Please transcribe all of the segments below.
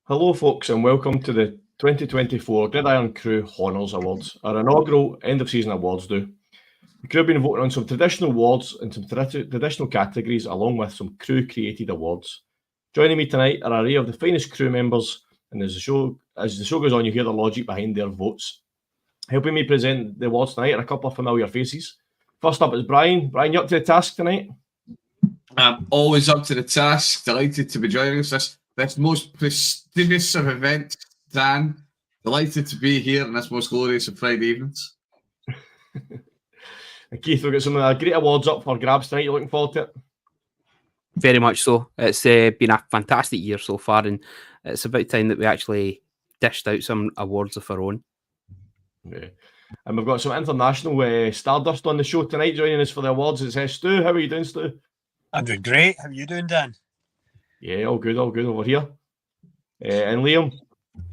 Hello folks and welcome to the 2024 Irn-Cru Hauners Awards, our inaugural end-of-season awards do. The crew have been voting on some traditional awards and some traditional categories along with some crew-created awards. Joining me tonight are an array of the finest crew members, and as the show goes on you hear the logic behind their votes. Helping me present the awards tonight are a couple of familiar faces. First up is Brian. Brian, you up to the task tonight? I'm always up to the task. Delighted to be joining us this most prestigious of events, Dan. Delighted to be here on this most glorious of Friday evenings. And Keith, we've got some great awards up for grabs tonight. You looking forward to it? Very much so. It's been a fantastic year so far, and it's about time that we actually dished out some awards of our own. Yeah. And we've got some international stardust on the show tonight. Joining us for the awards is Stu. How are you doing, Stu? I'm doing great. How are you doing, Dan? Yeah, all good over here. And Liam,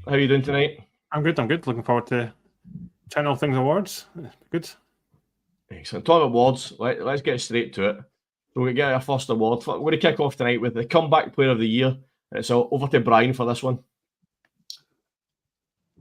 how are you doing tonight? I'm good. Looking forward to chatting all things awards. Good. Excellent. Talking awards, let's get straight to it. So we get our first award. We're going to kick off tonight with the Comeback Player of the Year. So over to Brian for this one.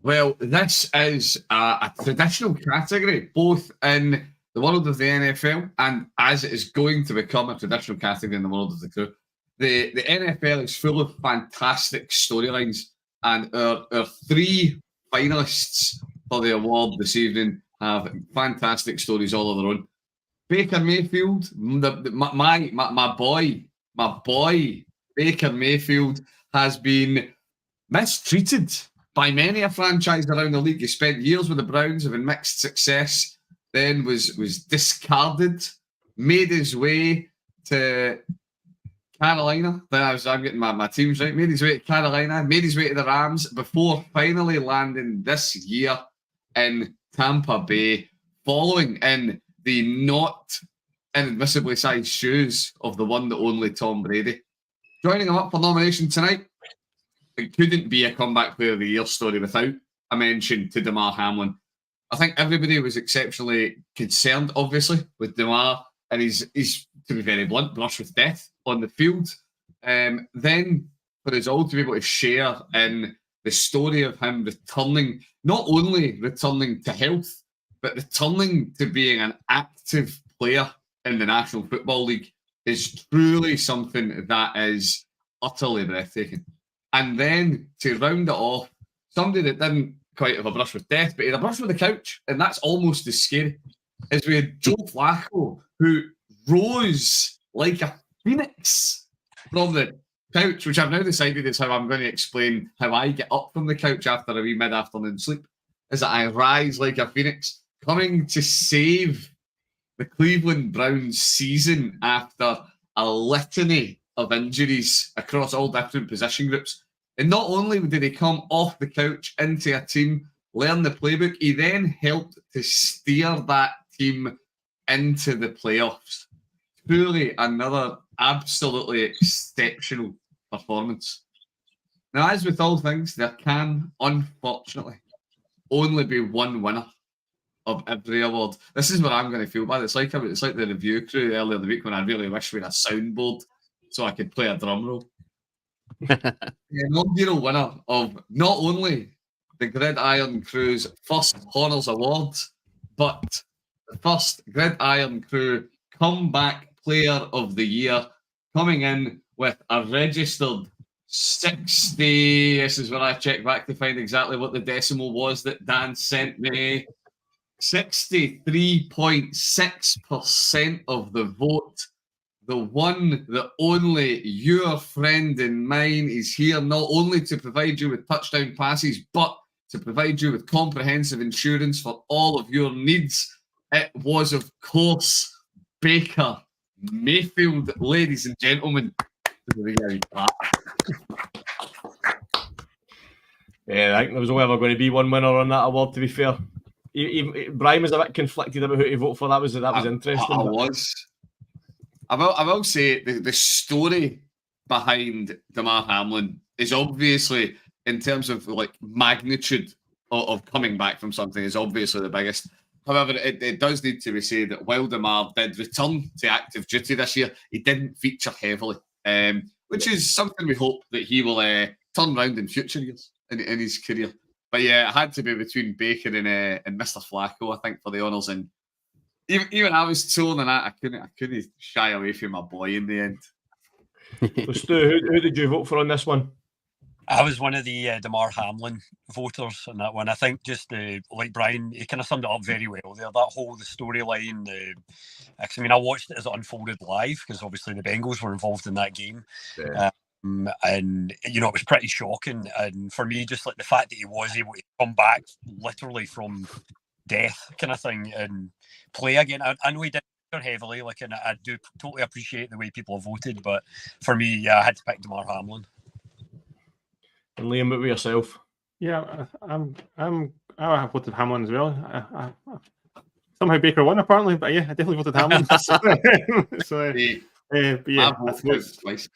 Well, this is a traditional category, both in the world of the NFL and as it is going to become a traditional category in the world of the crew. The NFL is full of fantastic storylines, and our three finalists for the award this evening have fantastic stories all of their own. Baker Mayfield, my boy, Baker Mayfield has been mistreated by many a franchise around the league. He spent years with the Browns, having mixed success, then was discarded, made his way to Carolina. I'm getting my teams right. Made his way to Carolina, made his way to the Rams before finally landing this year in Tampa Bay, following in the not inadmissibly sized shoes of the one, the only Tom Brady. Joining him up for nomination tonight, it couldn't be a Comeback Player of the Year story without a mention to Damar Hamlin. I think everybody was exceptionally concerned, obviously, with Damar, and he's to be very blunt, brushed with death on the field. Then for us all to be able to share in the story of him returning, not only returning to health, but returning to being an active player in the National Football League is truly something that is utterly breathtaking. And then to round it off, somebody that didn't quite have a brush with death, but he had a brush with the couch, and that's almost as scary, as we had Joe Flacco, who rose like a phoenix from the couch, which I've now decided is how I'm going to explain how I get up from the couch after a wee mid-afternoon sleep, is that I rise like a phoenix, coming to save the Cleveland Browns season after a litany of injuries across all different position groups. And not only did he come off the couch into a team, learn the playbook, he then helped to steer that team into the playoffs. Truly another absolutely exceptional performance. Now, as with all things, there can, unfortunately, only be one winner of every award. This is what I'm going to feel bad. It's like the review crew earlier in the week when I really wish we had a soundboard so I could play a drum roll. The inaugural winner of not only the Gridiron Crew's first Hauners Award, but the first Gridiron Crew Comeback Player of the Year, coming in with a registered 60. This is where I checked back to find exactly what the decimal was that Dan sent me. 63.6% of the vote. The one, the only, your friend and mine is here not only to provide you with touchdown passes, but to provide you with comprehensive insurance for all of your needs. It was, of course, Baker Mayfield, ladies and gentlemen. Yeah, I think there was only ever going to be one winner on that award, to be fair. Brian was a bit conflicted about who to vote for. That was interesting. I will say the story behind Damar Hamlin is obviously, in terms of like magnitude of coming back from something, is obviously the biggest. However, it does need to be said that while Damar did return to active duty this year, he didn't feature heavily, which is something we hope that he will turn round in future years in his career. But yeah, it had to be between Baker and Mr. Flacco, I think, for the honours. And even I was torn on that. I couldn't shy away from my boy in the end. So Stu, who did you vote for on this one? I was one of the Damar Hamlin voters on that one. I think just like Brian, he kind of summed it up very well there. That whole the storyline. I mean, I watched it as it unfolded live because obviously the Bengals were involved in that game. Yeah. And you know, it was pretty shocking. And for me, just like the fact that he was able to come back literally from death, kind of thing, and play again. I know he did heavily, like, and I do totally appreciate the way people have voted. But for me, yeah, I had to pick Damar Hamlin. And Liam, what about yourself? Yeah, I have voted Hamlin as well. Somehow Baker won apparently, but yeah, I definitely voted Hamlin. But yeah, Twice.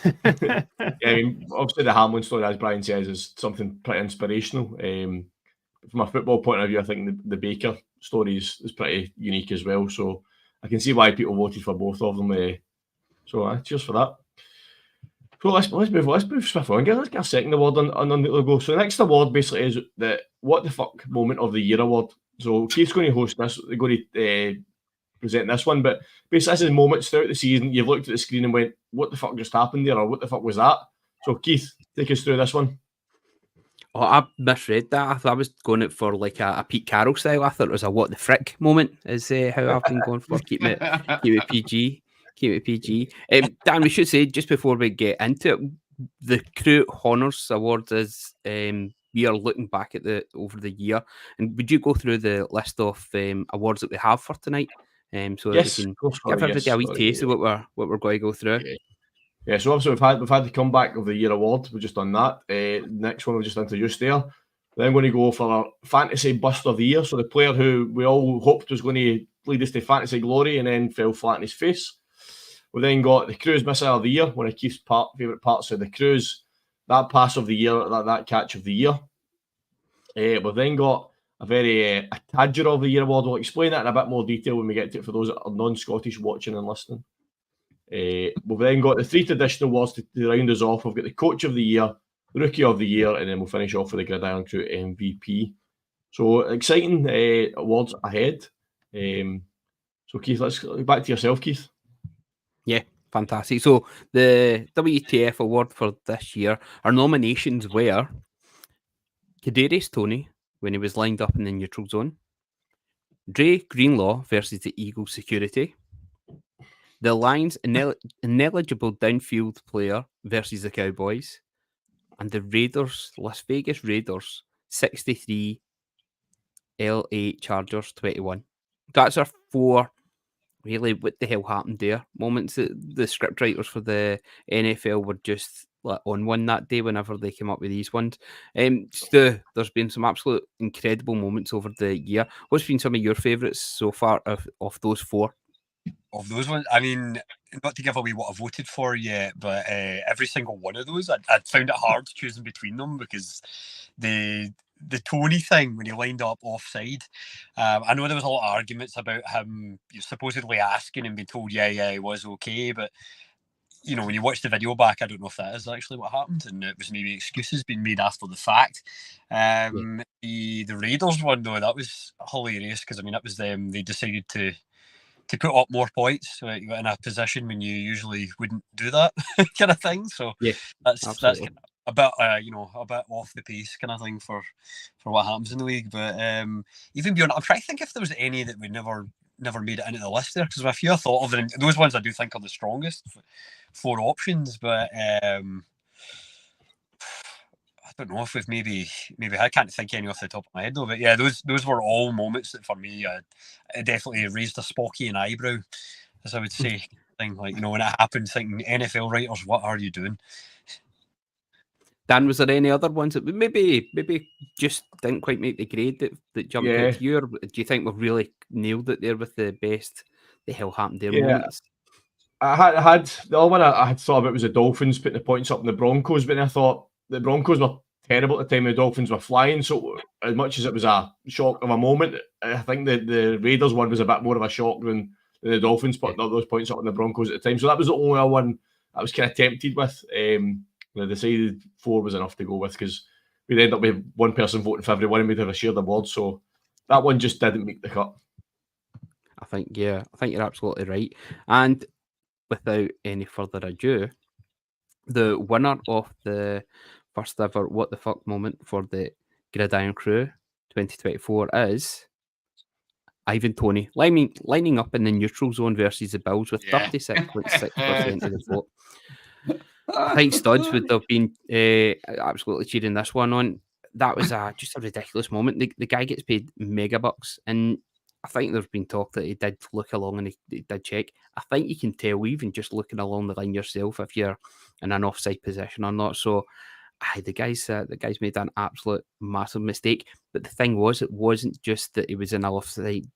Yeah, I mean, obviously the Hamlin story, as Brian says, is something pretty inspirational. From a football point of view, I think the Baker story is pretty unique as well. So I can see why people voted for both of them. Cheers for that. So let's move swiftly on. Let's get a second award on the logo. So the next award basically is the What the Fuck Moment of the Year award. So Keith's going to host this. They're going to present this one, but basically this is moments throughout the season you've looked at the screen and went, "What the fuck just happened there?" or "What the fuck was that?" So Keith, take us through this one. Oh, I misread that. I thought I was going it for like a Pete Carroll style. I thought it was a "What the frick" moment. Is how I've been going for. Keep it PG. Keep it PG. Dan, we should say just before we get into it, the Crew Hauners Award is we are looking back at over the year. And would you go through the list of awards that we have for tonight? So Yes, that we can give everybody a wee taste of what we're going to go through. Yeah, so obviously we've had the comeback of the year award. We've just done that. Next one we just introduced there. Then I'm going to go for our fantasy bust of the year. So the player who we all hoped was going to lead us to fantasy glory and then fell flat in his face. We then got the Crew's missile of the year, one of Keith's favourite parts of the Crew's, that pass of the year, that catch of the year. We've then got a very a Tadger of the year award. We'll explain that in a bit more detail when we get to it for those that are non-Scottish watching and listening. We've then got the 3 traditional awards to round us off. We've got the Coach of the Year, the Rookie of the Year, and then we'll finish off with the Gridiron Crew MVP. So exciting awards ahead. So Keith, let's go back to yourself, Keith. Yeah, fantastic. So the WTF award for this year, our nominations were Kadarius Toney when he was lined up in the neutral zone, Dre Greenlaw versus the Eagles security, the Lions ineligible downfield player versus the Cowboys, and the Las Vegas Raiders 63, LA Chargers 21. That's our 4 really what the hell happened there moments that the script writers for the NFL were just on one that day whenever they came up with these ones. Stu, there's been some absolute incredible moments over the year. What's been some of your favourites so far of those 4? Of those ones, I mean, not to give away what I voted for yet, but every single one of those, I found it hard choosing between them because the Tony thing when he lined up offside, I know there was a lot of arguments about him supposedly asking and being told, yeah, he was okay, but you know, when you watch the video back, I don't know if that is actually what happened, and it was maybe excuses being made after the fact. The Raiders one though, that was hilarious because I mean, it was them. They decided to put up more points, so you got in a position when you usually wouldn't do that kind of thing. So yeah, that's kind of a bit a bit off the pace kind of thing for what happens in the league. But even beyond, I'm trying to think if there was any that we never made it into the list there, because a few I thought of, and those ones I do think are the strongest 4 options. But I don't know if we've maybe I can't think any off the top of my head though. But yeah, those were all moments that for me it definitely raised a Spocky eyebrow, as I would say. Thing like, you know, when it happened, thinking NFL writers, what are you doing? Dan, was there any other ones that maybe just didn't quite make the grade that jumped out to you, or do you think we've really nailed it there with the best the hell happened there moments? I had the other one I had thought about was the Dolphins putting the points up in the Broncos, but then I thought the Broncos were terrible at the time the Dolphins were flying. So as much as it was a shock of a moment, I think the Raiders one was a bit more of a shock than the Dolphins putting all those points up in the Broncos at the time. So that was the only one I was kind of tempted with. They decided 4 was enough to go with because we'd end up with one person voting for everyone and we'd have a shared award. So that one just didn't make the cut. I think you're absolutely right. And without any further ado, the winner of the first ever What the Fuck moment for the Gridiron Crew 2024 is Ivan Toney, lining up in the neutral zone versus the Bills with 36.6% of the vote. I think Studs would have been absolutely cheering this one on. That was just a ridiculous moment. The guy gets paid mega bucks, and I think there's been talk that he did look along and he did check. I think you can tell even just looking along the line yourself if you're in an offside position or not. So, the guy's made an absolute massive mistake. But the thing was, it wasn't just that he was in an offside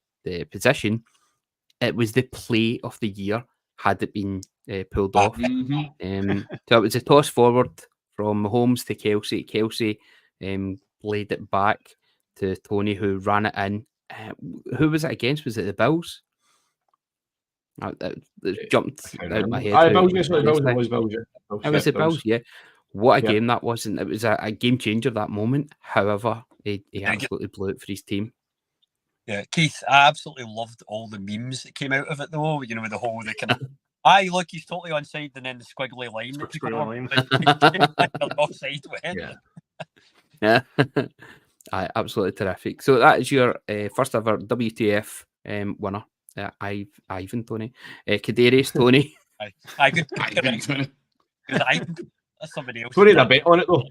position. It was the play of the year had it been pulled off. So it was a toss forward from Mahomes to Kelsey. Kelsey laid it back to Tony, who ran it in. Who was it against? Was it the Bills? It jumped out my head. Bills, it was Bills. It was the Bills, yeah. What a game that was. And it was a game changer that moment. However, he absolutely blew it for his team. Yeah, Keith, I absolutely loved all the memes that came out of it, though. You know, with the whole, the kind of, aye, look, he's totally onside, and then the squiggly line. Offside went. Yeah. Aye, absolutely terrific. So that is your first ever WTF winner. Ivan Toney. Kadarius Toney. Aye, good Toney. That's somebody else. Toney had a bet on it, though.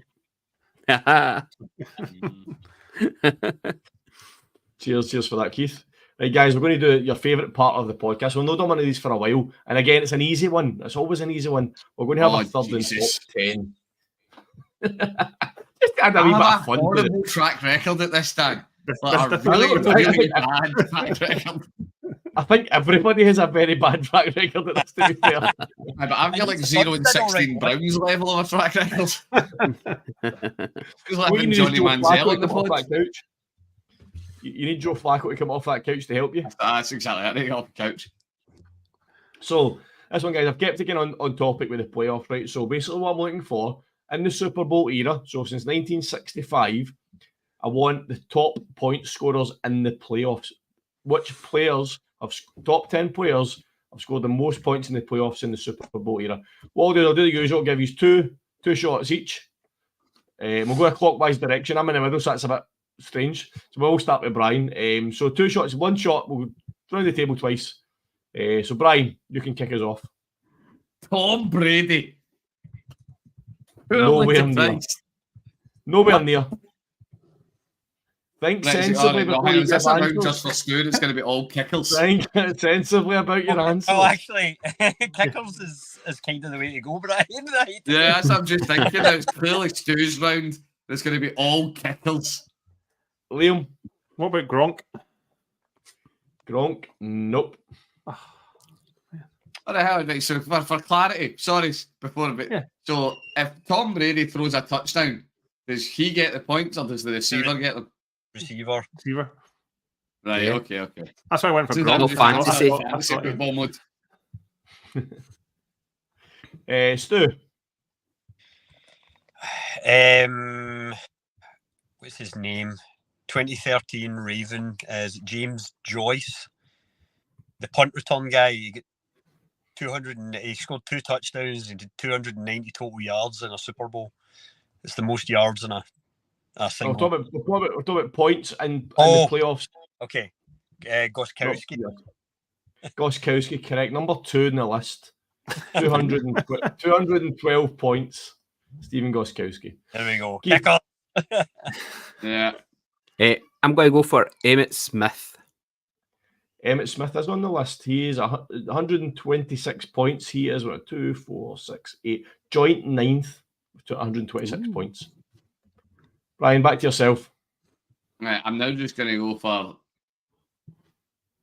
Cheers for that, Keith. Right, guys, we're going to do your favourite part of the podcast. We've not done one of these for a while. And again, it's an easy one. It's always an easy one. We're going to have a third and top 10. Just add a wee bit of fun. Horrible track record at this time. Like a really bad track record. I think everybody has a very bad track record at this, to be fair. But I've got like 0-16 Browns level of a track record. It's like Johnny Manziel on the pod. You need Joe Flacco to come off that couch to help you. That's exactly it. I need off the couch. So, this one, guys, I've kept again on topic with the playoff, right? So, basically, what I'm looking for in the Super Bowl era, so since 1965, I want the top point scorers in the playoffs. Which players top 10 players have scored the most points in the playoffs in the Super Bowl era? What I'll do the usual, give you two shots each. We'll go a clockwise direction. I'm in the middle, so that's a bit strange. So we'll start with Brian. So 2 shots, 1 shot, we'll throw the table twice. So Brian, you can kick us off. Tom Brady. Nowhere near. Think sensibly before you give answers. Just for Stu, it's going to be all kickles. Think sensibly about your answers. Oh, actually, kickles is kind of the way to go, Brian. Right? Yeah, that's what I'm just thinking. It's clearly Stu's round. It's going to be all kickles. Liam. What about Gronk? Gronk? Nope. What the hell? Right, so for clarity, sorry, before a bit. Yeah. So if Tom Brady throws a touchdown, does he get the points or does the receiver get them? Receiver. Right, yeah. Okay. That's why I went for Gronk. No fantasy. Football mode. Stu. What's his name? 2013 Raven is James Joyce, the punt return guy. He got 200. He scored 2 touchdowns. He did 290 total yards in a Super Bowl. It's the most yards in a single. We're talking about points in the playoffs. Okay, Gostkowski. Gostkowski, correct. Number 2 in the list. 212 points. Stephen Gostkowski. There we go. Kick off. Yeah. I'm going to go for Emmitt Smith. Emmitt Smith is on the list. He is 126 points. He is 2, 4, 6, 8. Joint 9th to 126 points. Brian, back to yourself. Right, I'm now just going to go for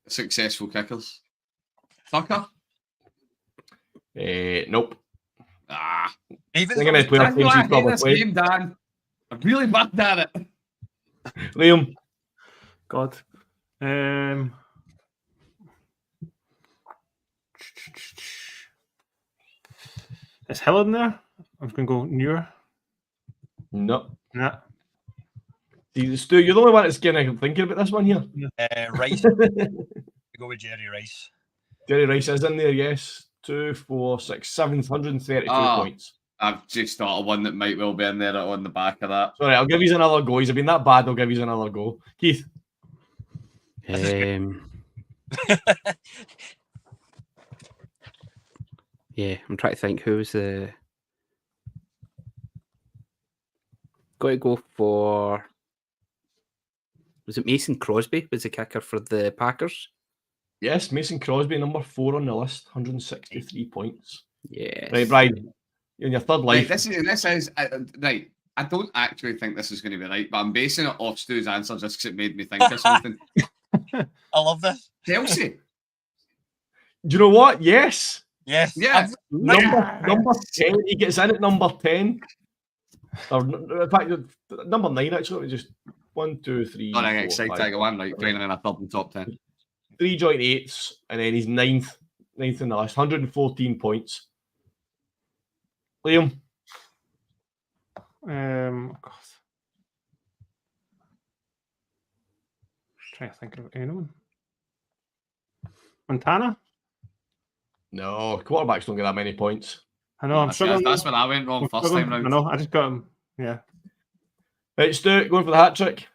successful kickers. Tucker? Nope. Even I'm going to play a team he's probably played. Dan. I'm really bad at it. Liam. God. Is Hill in there? I was going to go Newer. No. Nah. See, Stu, you're the only one that's kind of thinking about this one here. Rice. Go with Jerry Rice. Jerry Rice is in there, yes. 2, 4, 6, 732 points. I've just thought of one that might well be in there on the back of that. Sorry, I'll give you another go. He's been that bad, I'll give you another go. Keith. Yeah, I'm trying to think who's the. Got to go for. Was it Mason Crosby? Was the kicker for the Packers? Yes, Mason Crosby, number 4 on the list, 163 points. Yes. Right, Brian, you're in your third life. Right, this is right. I don't actually think this is going to be right, but I'm basing it off Stu's answer just because it made me think of something. I love this. Chelsea. Do you know what? Yes. Yes. Yeah. Number 10. He gets in at number 10. Or, in fact, number 9, actually. Just 1, 2, 3. Oh, I get 4, excited. 5, I go, I'm right. Training in a third and top 10. 3 joint 8s, and then he's ninth in the list, 114 points. Liam. God. Trying to think of anyone. Montana? No, quarterbacks don't get that many points. I know, I'm struggling. That's when I went wrong first time round. I know, I just got him. Yeah. Right, Stu, going for the hat trick.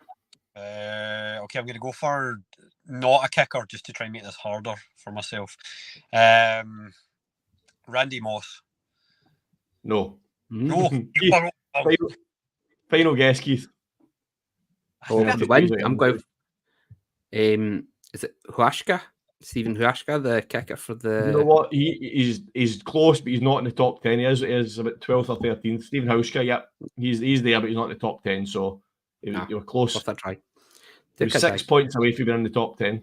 Okay, I'm going to go for not a kicker just to try and make this harder for myself. Randy Moss. No. No. Keith, final guess, Keith. Oh, the win. I'm going. Is it Huashka? Stephen Huashka, the kicker for the. You know what? He's close, but he's not in the top 10. He is about 12th or 13th. Stephen Hauschka, yep. He's there, but he's not in the top 10. So you were close. Worth a try. He was 6 points away from being in the top 10.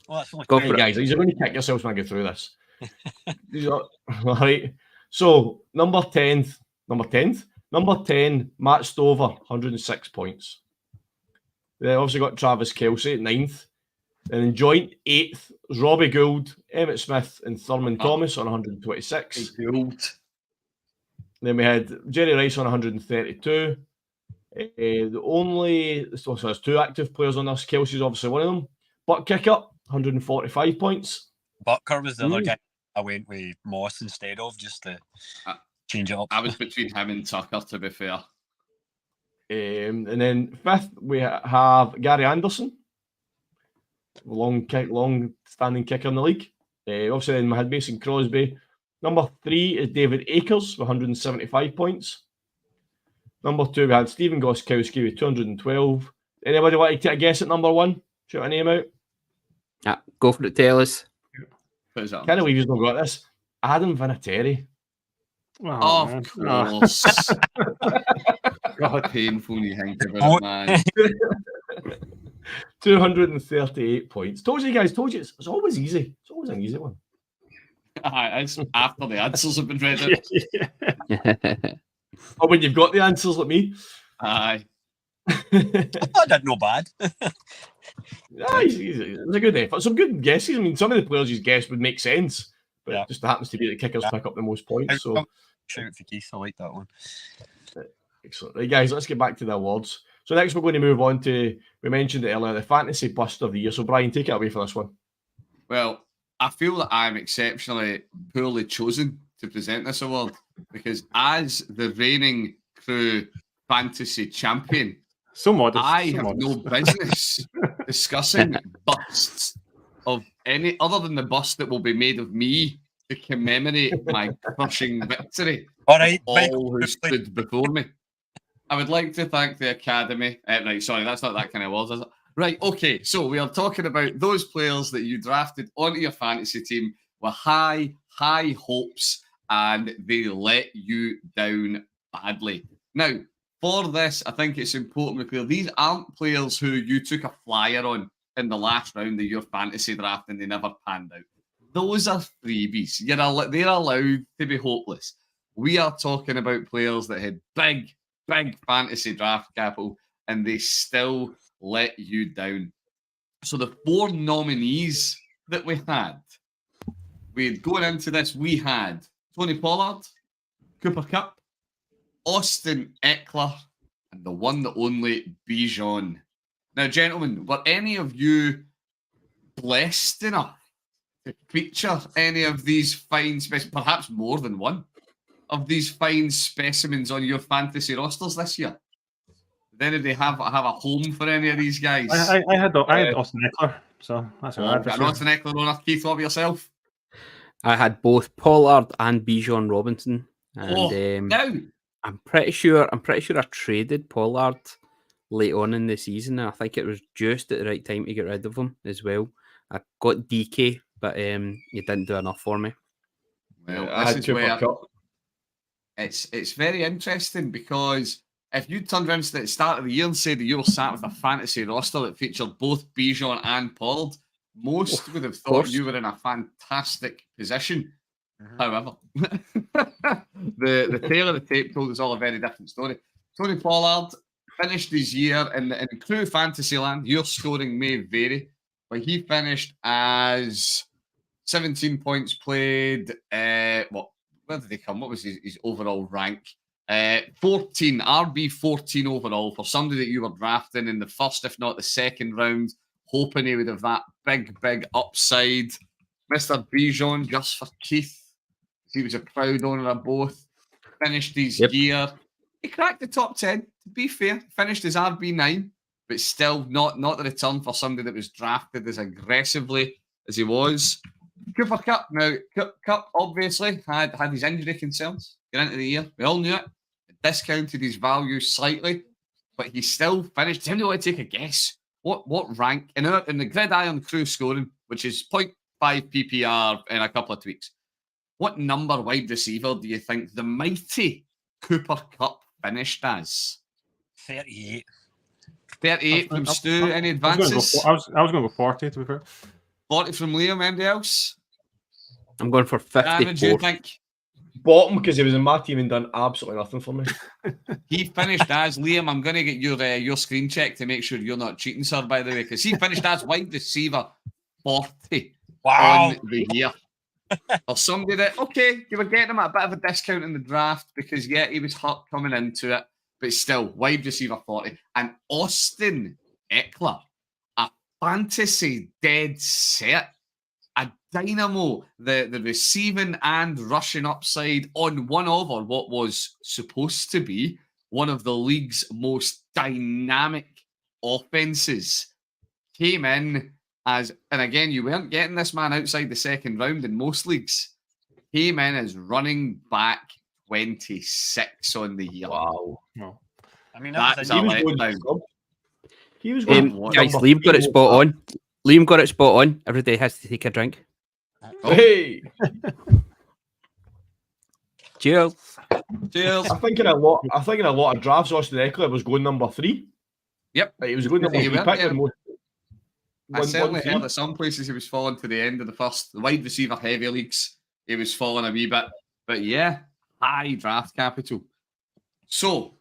Well, that's only Go Hey, for guys, you're going to kick yourselves when I get through this. All right. So number 10, Matt Stover, 106 points. They obviously got Travis Kelce at 9th. And in joint 8th was Robbie Gould, Emmett Smith, and Thurman Thomas on 126. Then we had Jerry Rice on 132. So there's 2 active players on this. Kelsey's obviously one of them. Butt kicker, 145 points. Butker was the other guy I went with Moss instead of, just to change it up. I was between him and Tucker, to be fair. And then 5th, we have Gary Anderson. Long-standing kicker in the league. Obviously, then we had Mason Crosby. Number 3 is David Akers with 175 points. Number 2, we had Stephen Gostkowski with 212. Anybody want to take a guess at number 1? Shout a name out. Yeah, go for it, tell us. Can't believe you've not got this. Adam Vinatieri. Oh, of course. God, painful when you think about it, man. 238 points. Told you, it's always easy. It's always an easy one. It's after the answers have been read. Or when you've got the answers like me. Aye. I thought that no bad. It's a good effort. Some good guesses. I mean, some of the players you guessed would make sense, but it just happens to be that kickers pick up the most points. So, shout for Keith. I like that one. Excellent. Right, guys, let's get back to the awards. So next we're going to move on to, we mentioned it earlier, the Fantasy Bust of the Year. So Brian, take it away for this one. Well, I feel that I'm exceptionally poorly chosen to present this award because as the reigning Crew Fantasy Champion, I have no business discussing busts of any other than the bust that will be made of me to commemorate my crushing victory. All right, all who stood before me. I would like to thank the Academy. Right, sorry, that's not that kind of words, is it? Right, okay, so we are talking about those players that you drafted onto your fantasy team with high hopes and they let you down badly. Now, for this, I think it's important to be clear, these aren't players who you took a flyer on in the last round of your fantasy draft and they never panned out. Those are freebies. They're allowed to be hopeless. We are talking about players that had big fantasy draft capital and they still let you down. So the 4 nominees that we had, going into this, we had Tony Pollard, Cooper Kupp, Austin Eckler, and the one, the only Bijan. Now, gentlemen, were any of you blessed enough to feature any of these fine, perhaps more than one of these fine specimens on your fantasy rosters this year? Did anybody have a home for any of these guys? I had Austin Eckler, so that's all right. Got an Austin Eckler owner. Keith, what about yourself? I had both Pollard and Bijan Robinson, and Now, I'm pretty sure I traded Pollard late on in the season. I think it was just at the right time to get rid of him as well. I got DK, but he didn't do enough for me. well, I this had is Cooper where Cup. it's very interesting, because if you turned around at the start of the year and said that you were sat with a fantasy roster that featured both Bijan and Pollard, most would have thought course. you were in a fantastic position. However, the tail of the tape told us all a very different story. Tony Pollard finished his year in Crew Fantasyland. Your scoring may vary, but he finished as 17 points played. Where did he come? What was his overall rank? 14, RB 14 overall for somebody that you were drafting in the first, if not the second round, hoping he would have that big upside. Mr. Bijan, just for Keith, he was a proud owner of both. Finished his year. He cracked the top 10, to be fair. Finished his RB9, but still not the return for somebody that was drafted as aggressively as he was. Cooper Cup, now, Cup obviously had his injury concerns going into the year. We all knew it. It discounted his value slightly, but he still finished. Does anybody want to take a guess? What rank in the Gridiron Crew scoring, which is 0.5 PPR in a couple of tweaks? What number wide receiver do you think the mighty Cooper Cup finished as? 38. 38 from Stu. Any advances? I was going to go 40, to be fair. 40 from Liam. Anybody else? I'm going for Dan, what do you 54. think? Bottom, because he was in my team and done absolutely nothing for me. He finished as Liam. I'm going to get your screen check to make sure you're not cheating, sir, by the way, because he finished as wide receiver 40 Wow. on the year. Or somebody that, okay, you were getting him at a bit of a discount in the draft because, he was hurt coming into it, but still, wide receiver 40. And Austin Eckler, a fantasy dead set, a dynamo, the receiving and rushing upside on one of, or what was supposed to be, one of the league's most dynamic offenses. Came in as, and again, you weren't getting this man outside the second round in most leagues. Came in as running back 26 on the year. Wow. No. I mean, That's that a was a letdown. He was going Guys, number Liam got it 3 spot on. Liam got it spot on. Everybody has to take a drink. Hey, Cheers. Cheers. I think in a lot of drafts, Austin Eckler was going number 3. Yep. Like, he was going number You 3 weren't pick. there. and I certainly three. heard at some places he was falling to the end of the wide receiver heavy leagues. He was falling a wee bit, but high draft capital. So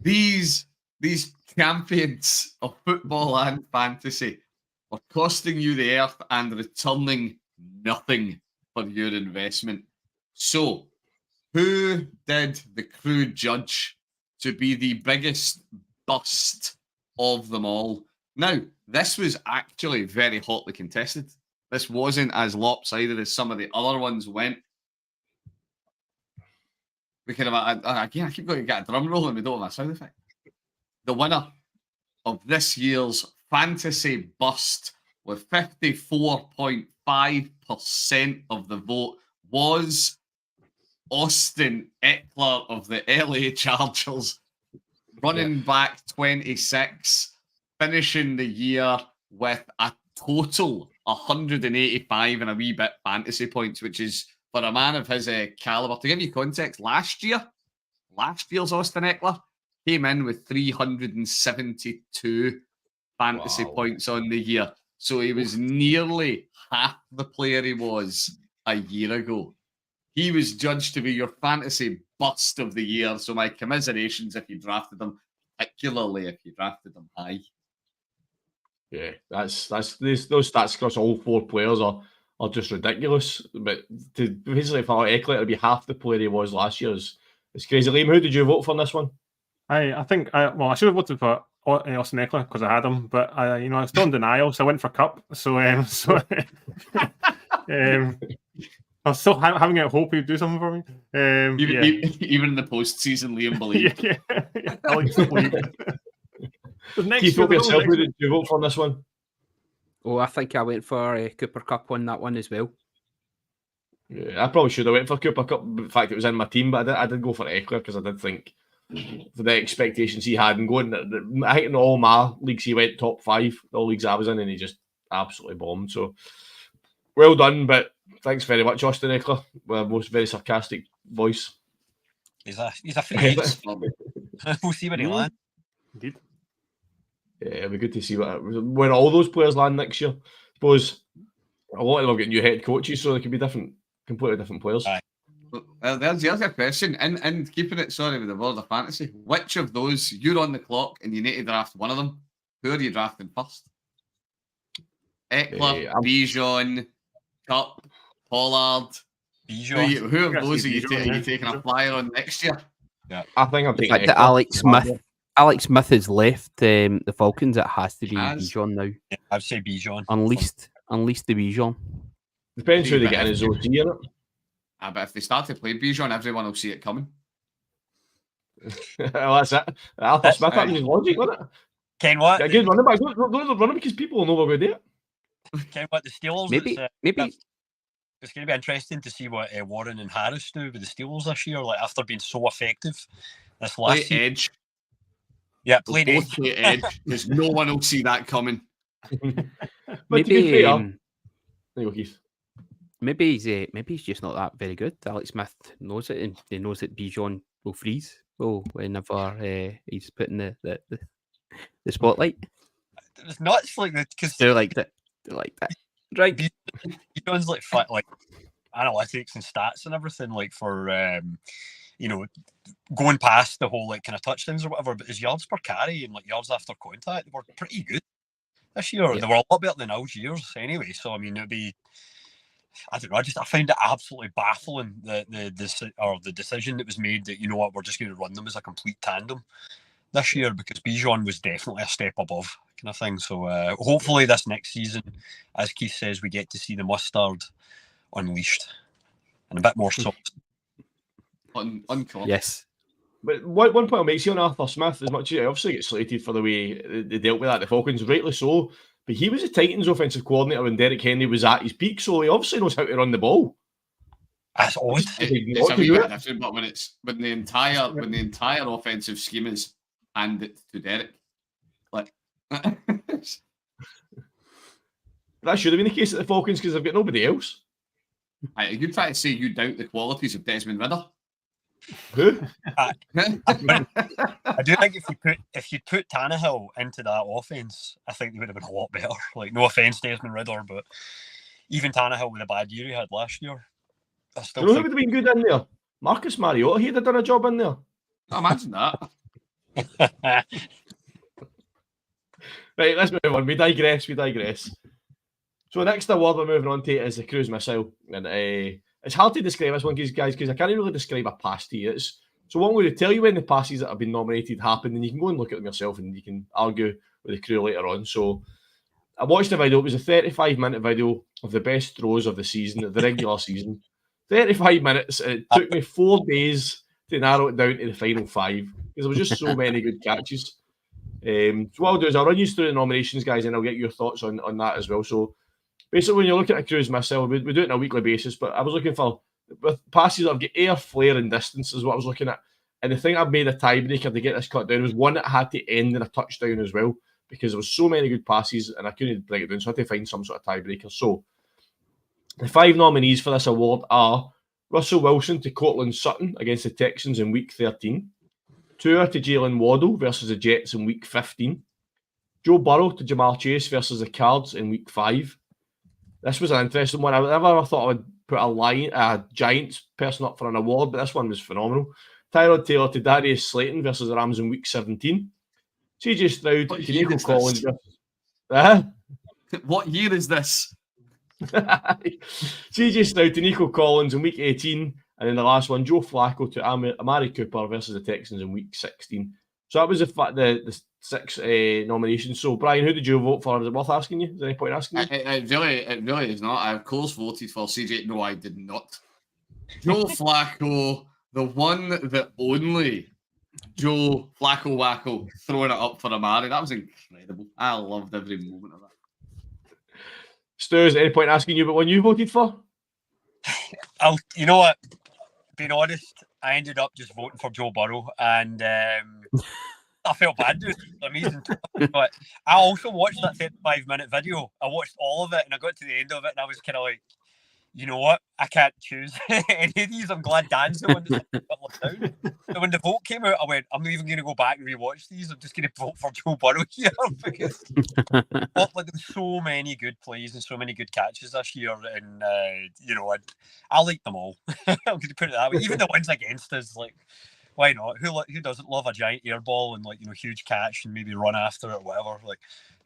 these champions of football and fantasy are costing you the earth and returning nothing for your investment. So, who did the crew judge to be the biggest bust of them all? Now, this was actually very hotly contested. This wasn't as lopsided as some of the other ones went. We can have again, I keep going to get a drum roll and we don't have a sound effect. The winner of this year's fantasy bust with 54.5% of the vote was Austin Eckler of the LA Chargers, running back 26. Finishing the year with a total 185 and a wee bit fantasy points, which is for a man of his caliber. To give you context, last year's Austin Eckler came in with 372 fantasy points on the year. So he was nearly half the player he was a year ago. He was judged to be your fantasy bust of the year. So my commiserations if you drafted him, particularly if you drafted him high. Yeah, those stats across all 4 players are just ridiculous. But to basically for Eckler to be half the player he was last year is It's crazy. Liam, who did you vote for on this one? I think I should have voted for Austin Eckler because I had him, but I was still in denial, so I went for Cup. So I was still having a hope he'd do something for me. Even in the postseason, Liam believed. I like to believe. Keith, yourself, who did you vote for on this one? Oh, I think I went for Cooper Cup on that one as well. Yeah, I probably should have went for Cooper Cup. In fact, it was in my team, but I did go for Eckler because I did think for the expectations he had and going. I think in all my leagues he went top 5, all leagues I was in, and he just absolutely bombed. So well done, but thanks very much, Austin Eckler, with a most very sarcastic voice. He's a free agent. We'll see where he lands. Indeed. Yeah, it'll be good to see when all those players land next year. I suppose a lot of them have got new head coaches, so they could be completely different players. Aye. Well, there's your question. And keeping it, with the world of fantasy, which of those, you're on the clock and you need to draft one of them, who are you drafting first? Eckler, Bijan, Cup, Pollard. Bijan. Who of those are you taking a flyer on next year? Yeah, I think I'm taking Eckler. Alex Smith has left the Falcons. It has to be Bijan now. Yeah, I'd say Bijan. Unleashed the Bijan. Depends who they get in his OT in it. But if they start to play Bijan, everyone will see it coming. Well, that's it. Arthur Smith, that was his logic, wasn't it? Ken what? Yeah, good running back. Don't run it because people will know we're going to do it. Ken what? The Steelers. Maybe. It's going to be interesting to see what Warren and Harris do with the Steelers this year, like after being so effective this last season. Edge. Yeah, play edge because no one will see that coming. But to be fair, there you go, Keith. Maybe he's just not that very good. Alex Smith knows it, and he knows that Bijan will freeze. Whenever he's put in the spotlight. It's nuts like that because they're like that. Right. Bijan's like analytics and stats and everything, like for going past the whole like kind of touchdowns or whatever. But his yards per carry and like yards after contact were pretty good this year. Yeah. They were a lot better than Al's years anyway. So I mean, it'd be. I don't know. I find it absolutely baffling the decision that was made that, you know what, we're just going to run them as a complete tandem this year, because Bijan was definitely a step above kind of thing. So hopefully this next season, as Keith says, we get to see the mustard unleashed and a bit more soft. Yes. But one point I'll make, see on Arthur Smith, as much as he obviously gets slated for the way they dealt with that, the Falcons, rightly so. But he was the Titans' offensive coordinator when Derrick Henry was at his peak, so he obviously knows how to run the ball. That's odd. It's a wee bit different, but when the entire offensive scheme is handed to Derrick, like that should have been the case at the Falcons because they've got nobody else. You try to say you doubt the qualities of Desmond Ridder. Who? I do think if you put Tannehill into that offense, I think they would have been a lot better. Like, no offense, Desmond Ridder, but even Tannehill with a bad year he had last year, I still think... who would have been good in there? Marcus Mariota, he'd have done a job in there. I imagine that. Right, let's move on. We digress. So next award we're moving on to is the cruise missile, and it's hard to describe this one, guys, because I can't really describe a pass to you. So what I'm going to tell you when the passes that have been nominated happen, and you can go and look at them yourself and you can argue with the crew later on. So I watched the video. It was a 35-minute video of the best throws of the season, of the regular season. 35 minutes, and it took me 4 days to narrow it down to the final 5 because there was just so many good catches. So what I'll do is I'll run you through the nominations, guys, and I'll get your thoughts on that as well. So basically, when you're looking at a cruise missile, we do it on a weekly basis, but I was looking for with passes that have got air, flare, and distance is what I was looking at. And the thing I've made a tiebreaker to get this cut down was one that had to end in a touchdown as well, because there was so many good passes and I couldn't break it down, so I had to find some sort of tiebreaker. So the 5 nominees for this award are Russell Wilson to Cortland Sutton against the Texans in Week 13, Tua to Jalen Waddle versus the Jets in Week 15, Joe Burrow to Jamar Chase versus the Cards in Week 5. This was an interesting one. I never thought I would put a Giants person up for an award, but this one was phenomenal. Tyrod Taylor to Darius Slayton versus the Rams in Week 17. CJ Stroud to Nico Collins. What year is this? CJ Stroud to Nico Collins in Week 18, And then the last one, Joe Flacco to Amari Cooper versus the Texans in week 16. So that was the 6 nominations. So, Brian, who did you vote for? Is it worth asking you? Is there any point asking you? It really is not. I of course voted for CJ. No, I did not. Joe Flacco, the one, the only Joe Flacco Wacko throwing it up for Amari. That was incredible. I loved every moment of that. Stu, is there any point asking you about one you voted for? You know what? Being honest, I ended up just voting for Joe Burrow, and I felt bad. It was amazing. But I also watched that 35-minute video. I watched all of it, and I got to the end of it, and I was kind of like, you know what? I can't choose any of these. I'm glad Dan's the one that's down. So when the vote came out, I went, I'm not even going to go back and rewatch these. I'm just going to vote for Joe Burrow here because there's so many good plays and so many good catches this year, and I like them all. I'm going to put it that way. Even the ones against us, like, why not? Who doesn't love a giant air ball and huge catch and maybe run after it or whatever?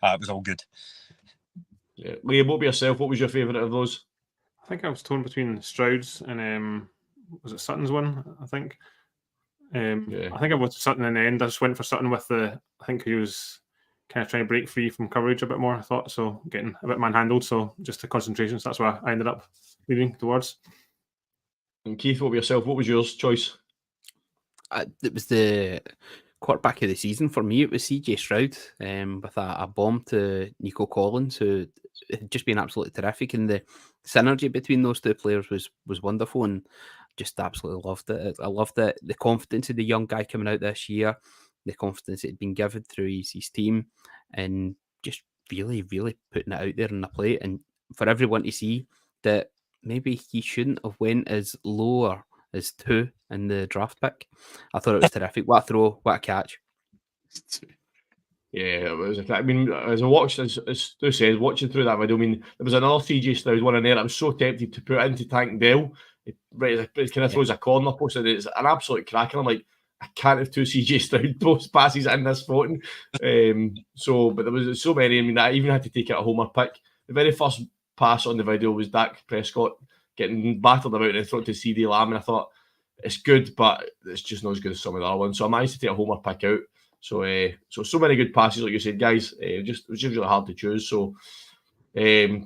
It was all good. Yeah, Liam, what about yourself? What was your favourite of those? I think I was torn between Stroud's and was it Sutton's one? I think. I think I went to Sutton in the end. I just went for Sutton with I think he was kind of trying to break free from coverage a bit more, I thought, so getting a bit manhandled, so just the concentration, so that's why I ended up leaning towards. And Keith, what about yourself? What was yours choice? It was the quarterback of the season for me. It was CJ Stroud with a bomb to Nico Collins, who had just been absolutely terrific, and the synergy between those two players was wonderful, and just absolutely loved it. I loved it. The confidence of the young guy coming out this year, the confidence that had been given through his team, and just really, really putting it out there on the plate, and for everyone to see that maybe he shouldn't have went as lower as 2 in the draft pick. I thought it was terrific. What a throw, what a catch. Yeah, it was. I mean, as I watched, as Stu said, watching through that video, I mean, there was another CJ Stroud one in there. I was so tempted to put it into Tank Dell. It kind of throws a corner post, and it's an absolute crack. And I'm like, I can't have 2 CJ Stroud post passes in this voting. But there was so many. I mean, I even had to take it a homer pick. The very first pass on the video was Dak Prescott getting battered about and thrown to CD Lamb, and I thought, it's good, but it's just not as good as some of the other ones. So I managed to take a homer pick out. So many good passes, like you said, guys. It was just really hard to choose. So the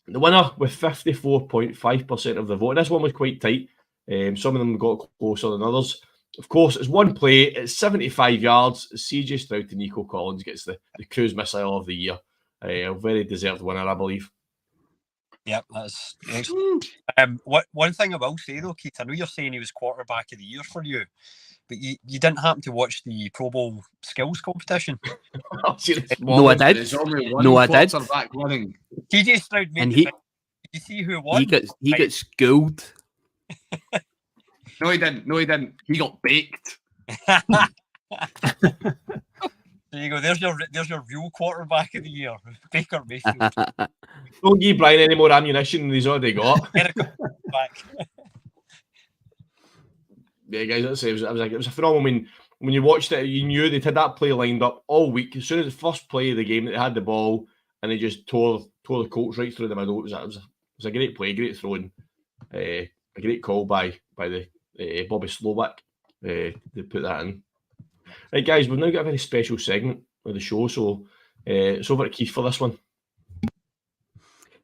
winner with 54.5% of the vote. This one was quite tight. Some of them got closer than others. Of course, it's one play. It's 75 yards. CJ Stroud to Nico Collins gets the cruise missile of the year. A very deserved winner, I believe. Yep, that's excellent. One thing I will say though, Keith, I know you're saying he was quarterback of the year for you, but you didn't happen to watch the Pro Bowl skills competition. No, I did. No, I did. TJ Stroud made you see who won? He got schooled. No, he didn't. He got baked. There you go. There's your real quarterback of the year, Baker Mayfield. Don't give Brian any more ammunition than he's already got. Yeah, guys, it was a phenomenal. When you watched it, you knew they'd had that play lined up all week. As soon as the first play of the game, they had the ball and they just tore the Colts right through the middle. It was a great play, great throwing, a great call by the Bobby Slowick. They put that in. Right, guys, we've now got a very special segment of the show, so it's over to Keith for this one.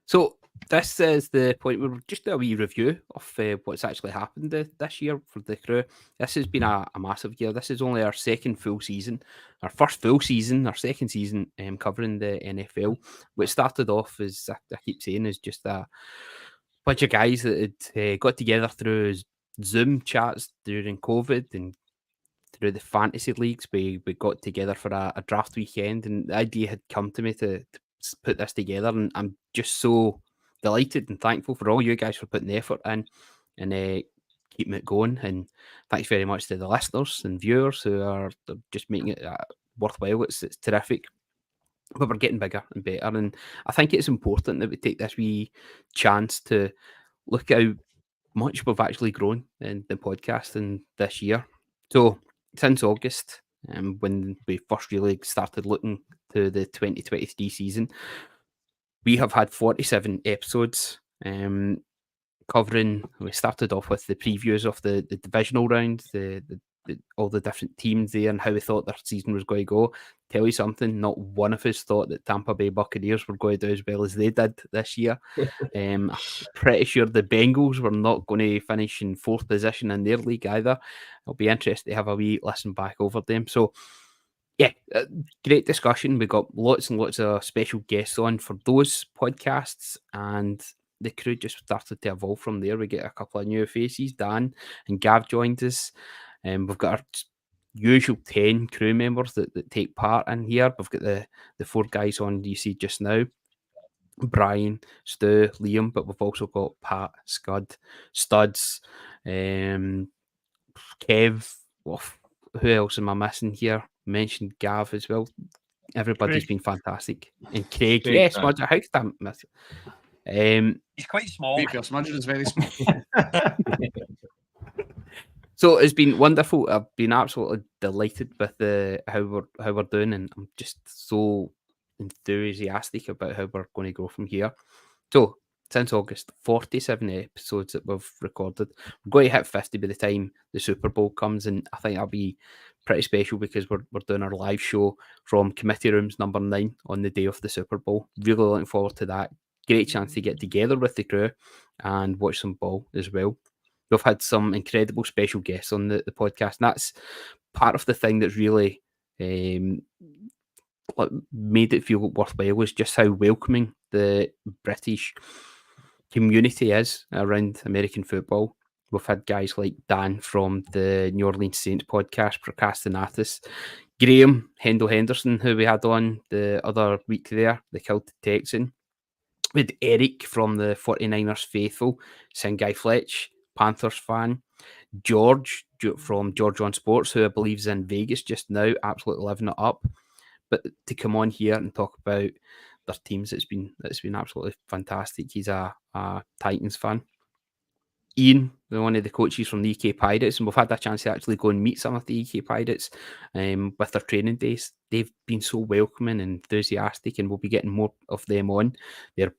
So this is the point where we'll just do a wee review of what's actually happened this year for the crew. This has been a massive year. This is only our second full season, our first full season, our second season covering the NFL. What started off, as I keep saying, is just a bunch of guys that had got together through Zoom chats during COVID and through the fantasy leagues. We got together for a draft weekend, and the idea had come to me to put this together, and I'm just so delighted and thankful for all you guys for putting the effort in and keeping it going. And thanks very much to the listeners and viewers who are just making it worthwhile. It's terrific. But we're getting bigger and better, and I think it's important that we take this wee chance to look how much we've actually grown in the podcasting this year. So since August, when we first really started looking to the 2023 season, we have had 47 episodes. we started off with the previews of the divisional round, all the different teams there and how we thought their season was going to go. Tell you something, not one of us thought that Tampa Bay Buccaneers were going to do as well as they did this year. I'm pretty sure the Bengals were not going to finish in 4th position in their league either. It'll be interesting to have a wee listen back over them. So, yeah, great discussion. We got lots and lots of special guests on for those podcasts, and the crew just started to evolve from there. We get a couple of new faces. Dan and Gav joined us. We've got our usual 10 crew members that take part in here. We've got the 4 guys on you see just now. Brian, Stu, Liam, but we've also got Pat, Studs, Kev. Who else am I missing here? Mentioned Gav as well. Everybody's been fantastic. And Craig, yes, Smudger, how could I miss it? He's quite small. Smudger is very small. So it's been wonderful. I've been absolutely delighted with how we're doing, and I'm just so enthusiastic about how we're going to go from here. So since August, 47 episodes that we've recorded. We're going to hit 50 by the time the Super Bowl comes, and I think that'll be pretty special because we're doing our live show from Committee Rooms number 9 on the day of the Super Bowl. Really looking forward to that. Great chance to get together with the crew and watch some ball as well. We've had some incredible special guests on the podcast, and that's part of the thing that's really made it feel worthwhile, was just how welcoming the British community is around American football. We've had guys like Dan from the New Orleans Saints podcast, Procrastinatus, Graham Hendel Henderson, who we had on the other week there, the Kilted Texan. We had Eric from the 49ers Faithful, Guy Fletch, Panthers fan, George from George on Sports, who I believe is in Vegas just now, absolutely living it up. But to come on here and talk about their teams, it's been absolutely fantastic. He's a Titans fan. Ian, one of the coaches from the UK Pirates, and we've had a chance to actually go and meet some of the UK Pirates with their training days. They've been so welcoming and enthusiastic, and we'll be getting more of them on. They're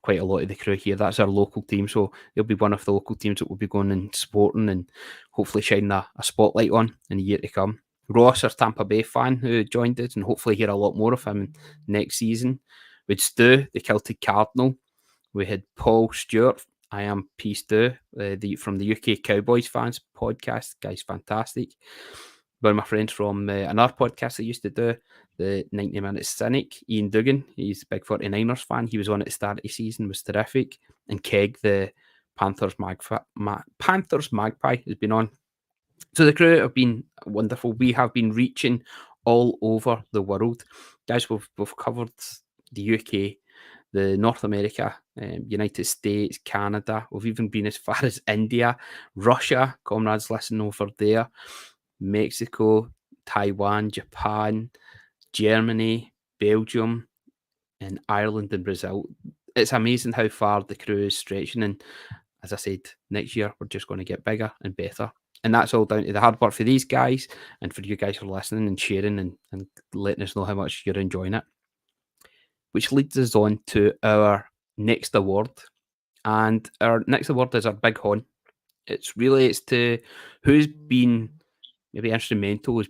quite a lot of the crew here. That's our local team, so they'll be one of the local teams that will be going and supporting and hopefully shining a spotlight on in the year to come. Ross, our Tampa Bay fan, who joined us, and hopefully hear a lot more of him next season. We'd Stu, the Celtic Cardinal. We had Paul Stewart. I am P. Stu, from the UK Cowboys fans podcast. Guy's fantastic. One of my friends from another podcast I used to do, the 90 Minutes Cynic, Ian Duggan. He's a big 49ers fan. He was on at the start of the season, was terrific. And Keg, the Panthers Magpie, has been on. So the crew have been wonderful. We have been reaching all over the world. Guys, we've covered the UK, the North America, United States, Canada. We've even been as far as India, Russia, comrades listen over there, Mexico, Taiwan, Japan, Germany, Belgium, and Ireland and Brazil. It's amazing how far the crew is stretching. And as I said, next year we're just going to get bigger and better. And that's all down to the hard work for these guys and for you guys for listening and sharing and letting us know how much you're enjoying it. Which leads us on to our next award. And our next award is our Big Hon. It's to who's been maybe instrumental,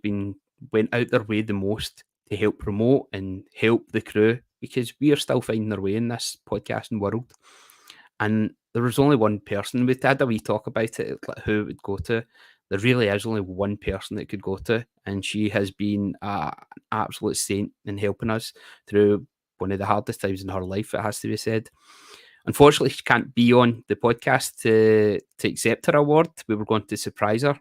went out their way the most to help promote and help the crew, because we are still finding our way in this podcasting world. And there was only one person. We had a wee talk about it, like who it would go to. There really is only one person that could go to, and she has been an absolute saint in helping us through one of the hardest times in her life, it has to be said. Unfortunately, she can't be on the podcast to accept her award. We were going to surprise her.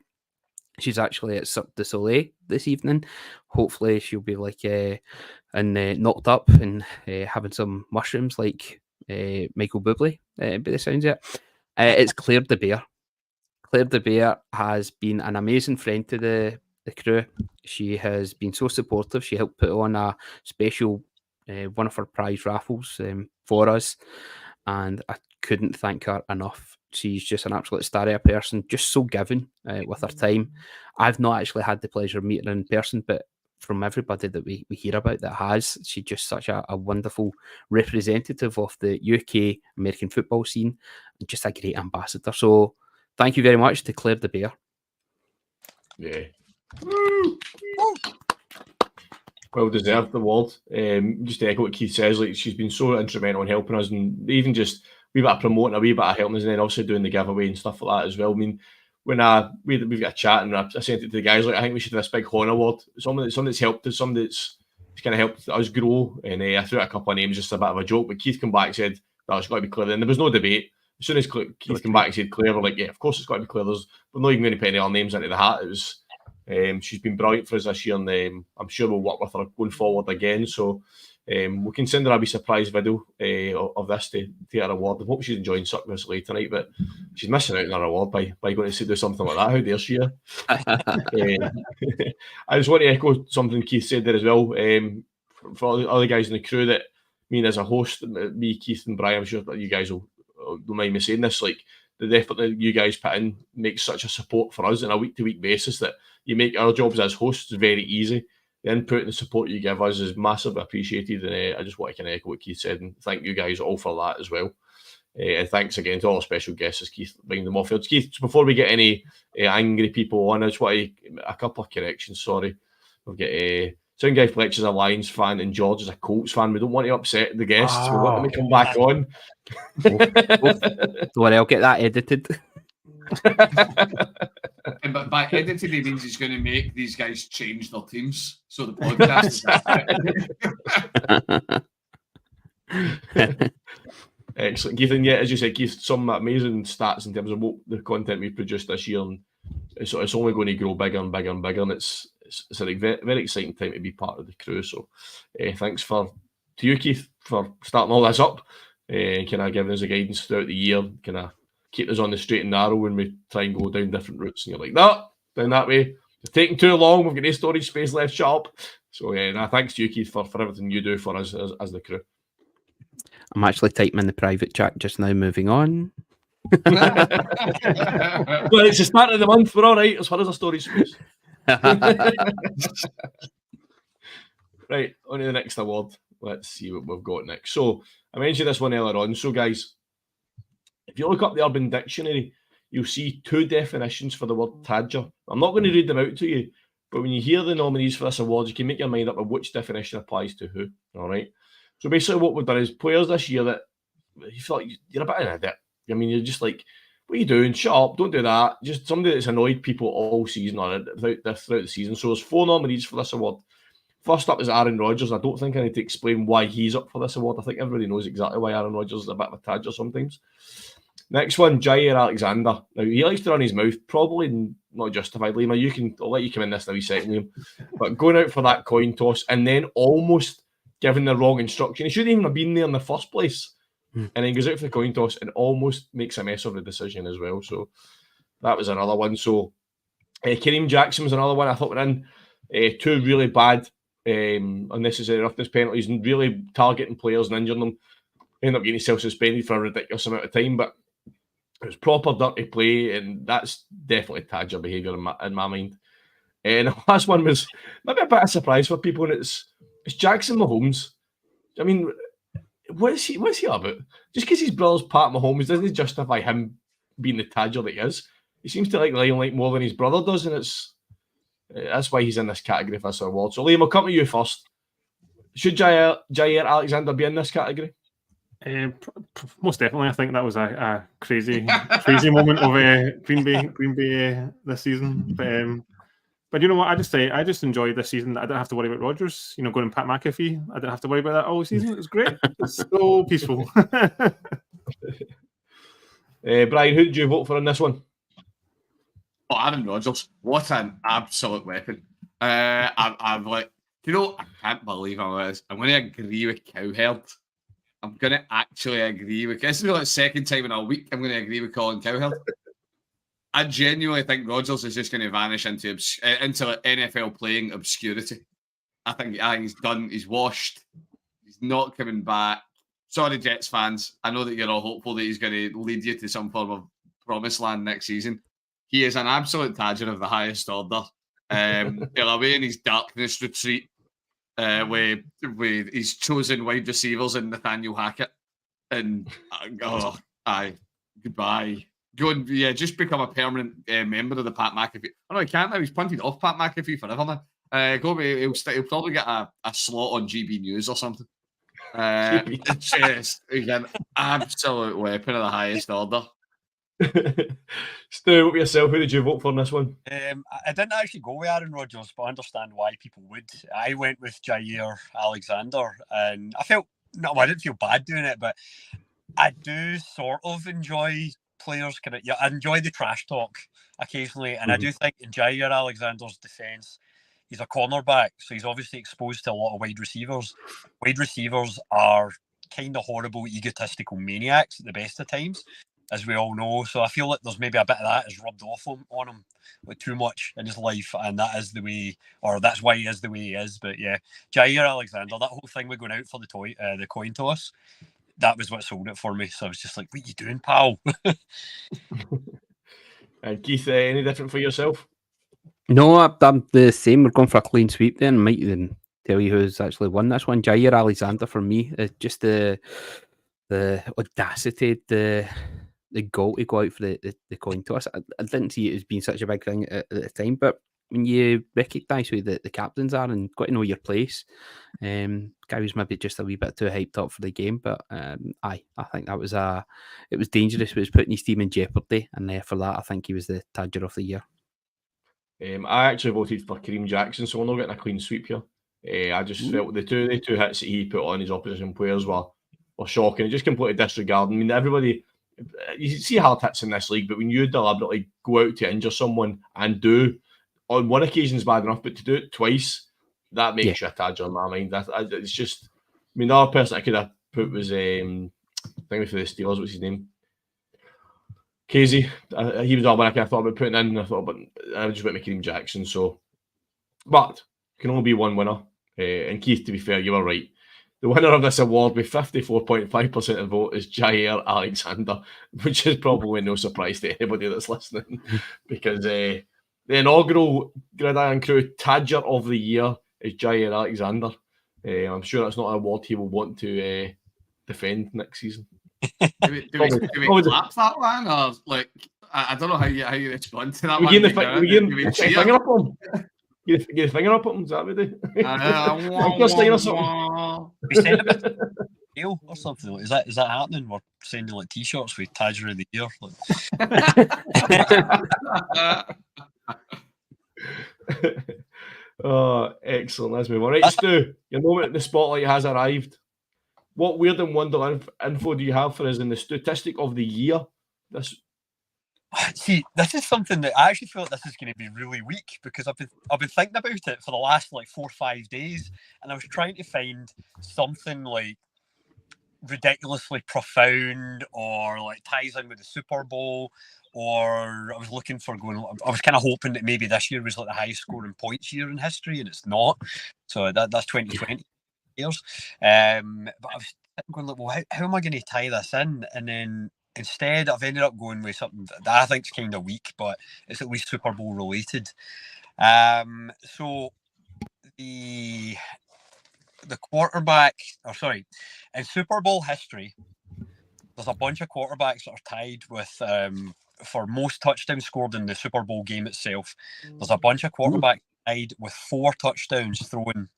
She's actually at Cirque du Soleil this evening. Hopefully, she'll be knocked up and having some mushrooms like Michael Bublé, by the sounds of it. It's Claire de Beer. Claire de Beer has been an amazing friend to the crew. She has been so supportive. She helped put on a special one of her prize raffles for us, and I couldn't thank her enough. She's just an absolute star of a person, just so giving with her time. I've not actually had the pleasure of meeting her in person, but from everybody that we hear about that has. She's just such a wonderful representative of the UK American football scene and just a great ambassador. So thank you very much to Claire the Bear. Yeah. Well deserved award. Just to echo what Keith says, like she's been so instrumental in helping us, and even just a wee bit of promoting, a wee bit of helping us, and then also doing the giveaway and stuff like that as well. I mean, when we've got a chat and I sent it to the guys, like I think we should have this big Hauners award. Something that's helped us, something that's kind of helped us grow. And I threw out a couple of names, just a bit of a joke. But Keith came back and said, "No, it's got to be Claire." And there was no debate. As soon as Keith came back and said Claire, we're like, "Yeah, of course it's got to be Claire." We're not even going to put any other names into the hat. It was. She's been brilliant for us this year, and I'm sure we'll work with her going forward again. So we can send her a wee surprise video of this to her award. I hope she's enjoying sucking this late tonight, but she's missing out on her award by going to do something like that. How dare she? I just want to echo something Keith said there as well. For all the other guys in the crew, that me as a host, me, Keith, and Brian, I'm sure that you guys will don't mind me saying this, like the effort that you guys put in makes such a support for us on a week-to-week basis that you make our jobs as hosts very easy. The input and the support you give us is massively appreciated, and I just want to kind of echo what Keith said and thank you guys all for that as well. And thanks again to all our special guests as Keith bringing them off field. Keith, before we get any angry people on, I just want a couple of corrections. Sorry, we've got Sound Guy Fletcher's a Lions fan and George is a Colts fan. We don't want to upset the guests. We want them to come back on. Don't worry, I'll get that edited. But by edited, he means he's going to make these guys change their teams. So the podcast is excellent, Keith. And yeah, as you said, Keith, some amazing stats in terms of what the content we've produced this year, and it's only going to grow bigger and bigger and bigger. And it's a very, very exciting time to be part of the crew. So thanks to you, Keith, for starting all this up. Kind of giving us a guidance throughout the year, kind of keep us on the straight and narrow when we try and go down different routes. And you're like, no, down that way. It's taking too long. We've got no storage space left. Shut up. So thanks to you, Keith, for everything you do for us as the crew. I'm actually typing in the private chat just now. Moving on. Well, it's the start of the month. We're all right as far as our storage space. Right, on to the next award. Let's see what we've got next. So I mentioned this one earlier on. So guys, if you look up the Urban Dictionary, you'll see two definitions for the word tadger. I'm not going to read them out to you, but when you hear the nominees for this award, you can make your mind up of which definition applies to who. All right. So basically what we've done is players this year that you feel like you're a bit of an idiot. I mean, you're just like, what are you doing? Shut up. Don't do that. Just somebody that's annoyed people all season or throughout the season. So there's 4 nominees for this award. First up is Aaron Rodgers. I don't think I need to explain why he's up for this award. I think everybody knows exactly why Aaron Rodgers is a bit of a tadger sometimes. Next one, Jair Alexander. Now, he likes to run his mouth, probably not justifiably. I'll let you come in this in a wee second, Liam. But going out for that coin toss and then almost giving the wrong instruction. He shouldn't even have been there in the first place. And then goes out for the coin toss and almost makes a mess of the decision as well. So that was another one. So Kareem Jackson was another one. I thought we're in 2 really bad unnecessary roughness penalties and really targeting players and injuring them. Ended up getting himself suspended for a ridiculous amount of time, but it was proper dirty play, and that's definitely tadger behaviour in my mind. And the last one was maybe a bit of a surprise for people, and it's Jackson Mahomes. I mean, what's he about? Just because his brother's Pat Mahomes doesn't justify him being the tadger that he is. He seems to like the limelight more than his brother does, and that's why he's in this category for this award. So Liam, I'll come to you first. Should Jair Alexander be in this category? Most definitely. I think that was a crazy moment of Green Bay this season. But you know what? I just enjoyed this season. I didn't have to worry about Rodgers. Going in Pat McAfee. I didn't have to worry about that all season. It was great. It's so peaceful. Brian, who did you vote for in this one? Oh, Aaron Rodgers. What an absolute weapon. I'm like, I can't believe I'm going to agree with Cowherd. I'm going to actually agree with... This is like the second time in a week I'm going to agree with Colin Cowherd. I genuinely think Rodgers is just going to vanish into NFL playing obscurity. I think he's done. He's washed. He's not coming back. Sorry, Jets fans. I know that you're all hopeful that he's going to lead you to some form of promised land next season. He is an absolute tadger of the highest order. He'll away in his darkness retreat with his chosen wide receivers in Nathaniel Hackett. And, goodbye. Go and, just become a permanent member of the Pat McAfee. Oh, no, he can't now. He's punted off Pat McAfee forever now. He'll probably get a slot on GB News or something. Just an absolute weapon of the highest order. Stu, what yourself? Who did you vote for in this one? I didn't actually go with Aaron Rodgers, but I understand why people would. I went with Jair Alexander, and I didn't feel bad doing it, but I do sort of enjoy players. I enjoy the trash talk occasionally, and I do think in Jair Alexander's defence, he's a cornerback, so he's obviously exposed to a lot of wide receivers. Wide receivers are kind of horrible, egotistical maniacs at the best of times, as we all know. So I feel like there's maybe a bit of that has rubbed off on him with too much in his life, and that is the way, or that's why he is the way he is. But yeah, Jair Alexander, that whole thing with going out for the coin toss, that was what sold it for me. So I was just like, what are you doing, pal? And Keith, any different for yourself? No, I'm the same. We're going for a clean sweep then. Might even tell you who's actually won this one. Jair Alexander for me. Just the audacity, the goal to go out for the coin toss. I didn't see it as being such a big thing at the time, but when you recognise who the captains are and got to know your place, guy was maybe just a wee bit too hyped up for the game, but I think that was it was dangerous. It was putting his team in jeopardy, and for that, I think he was the Tadger of the year. I actually voted for Kareem Jackson, so we're not getting a clean sweep here. I just felt the two hits that he put on his opposition players were shocking. He just completely disregarding. I mean, everybody, you see hard hits in this league, but when you deliberately go out to injure someone and do, on one occasion is bad enough, but to do it twice, that makes you a Tadger in my mind. It's just, I mean, the other person I could have put was, I think for the Steelers, what's his name? Casey, he was the one I thought about putting in, and I thought, but I just went with Kareem Jackson. So, but can only be one winner. And Keith, to be fair, you were right. The winner of this award with 54.5% of vote is Jair Alexander, which is probably no surprise to anybody that's listening, because the inaugural Gridiron Crew Tadger of the Year is Jair Alexander. I'm sure that's not an award he will want to defend next season. Do we clap that one, or like I don't know how you respond to that one? Get the finger up on him. Get the finger up on him. Is that what they do? We send a bit of deal or something. Is that happening? We're sending like t-shirts with Tadger of the Year. Oh, excellent. Let's move on. Right, Stu, your moment in the spotlight has arrived. What weird and wonderful info do you have for us in the statistic of the year? This is something that I actually feel like this is going to be really weak, because I've been thinking about it for the last like 4 or 5 days, and I was trying to find something like ridiculously profound or like ties in with the Super Bowl, or I was looking for I was kind of hoping that maybe this year was like the highest scoring points year in history, and it's not. So that's 2020 years. But I was going like, well, how am I going to tie this in? And then instead, I've ended up going with something that I think is kind of weak, but it's at least Super Bowl related. So the quarterback, in Super Bowl history, there's a bunch of quarterbacks that are tied with for most touchdowns scored in the Super Bowl game itself. There's a bunch of quarterbacks tied with 4 touchdowns thrown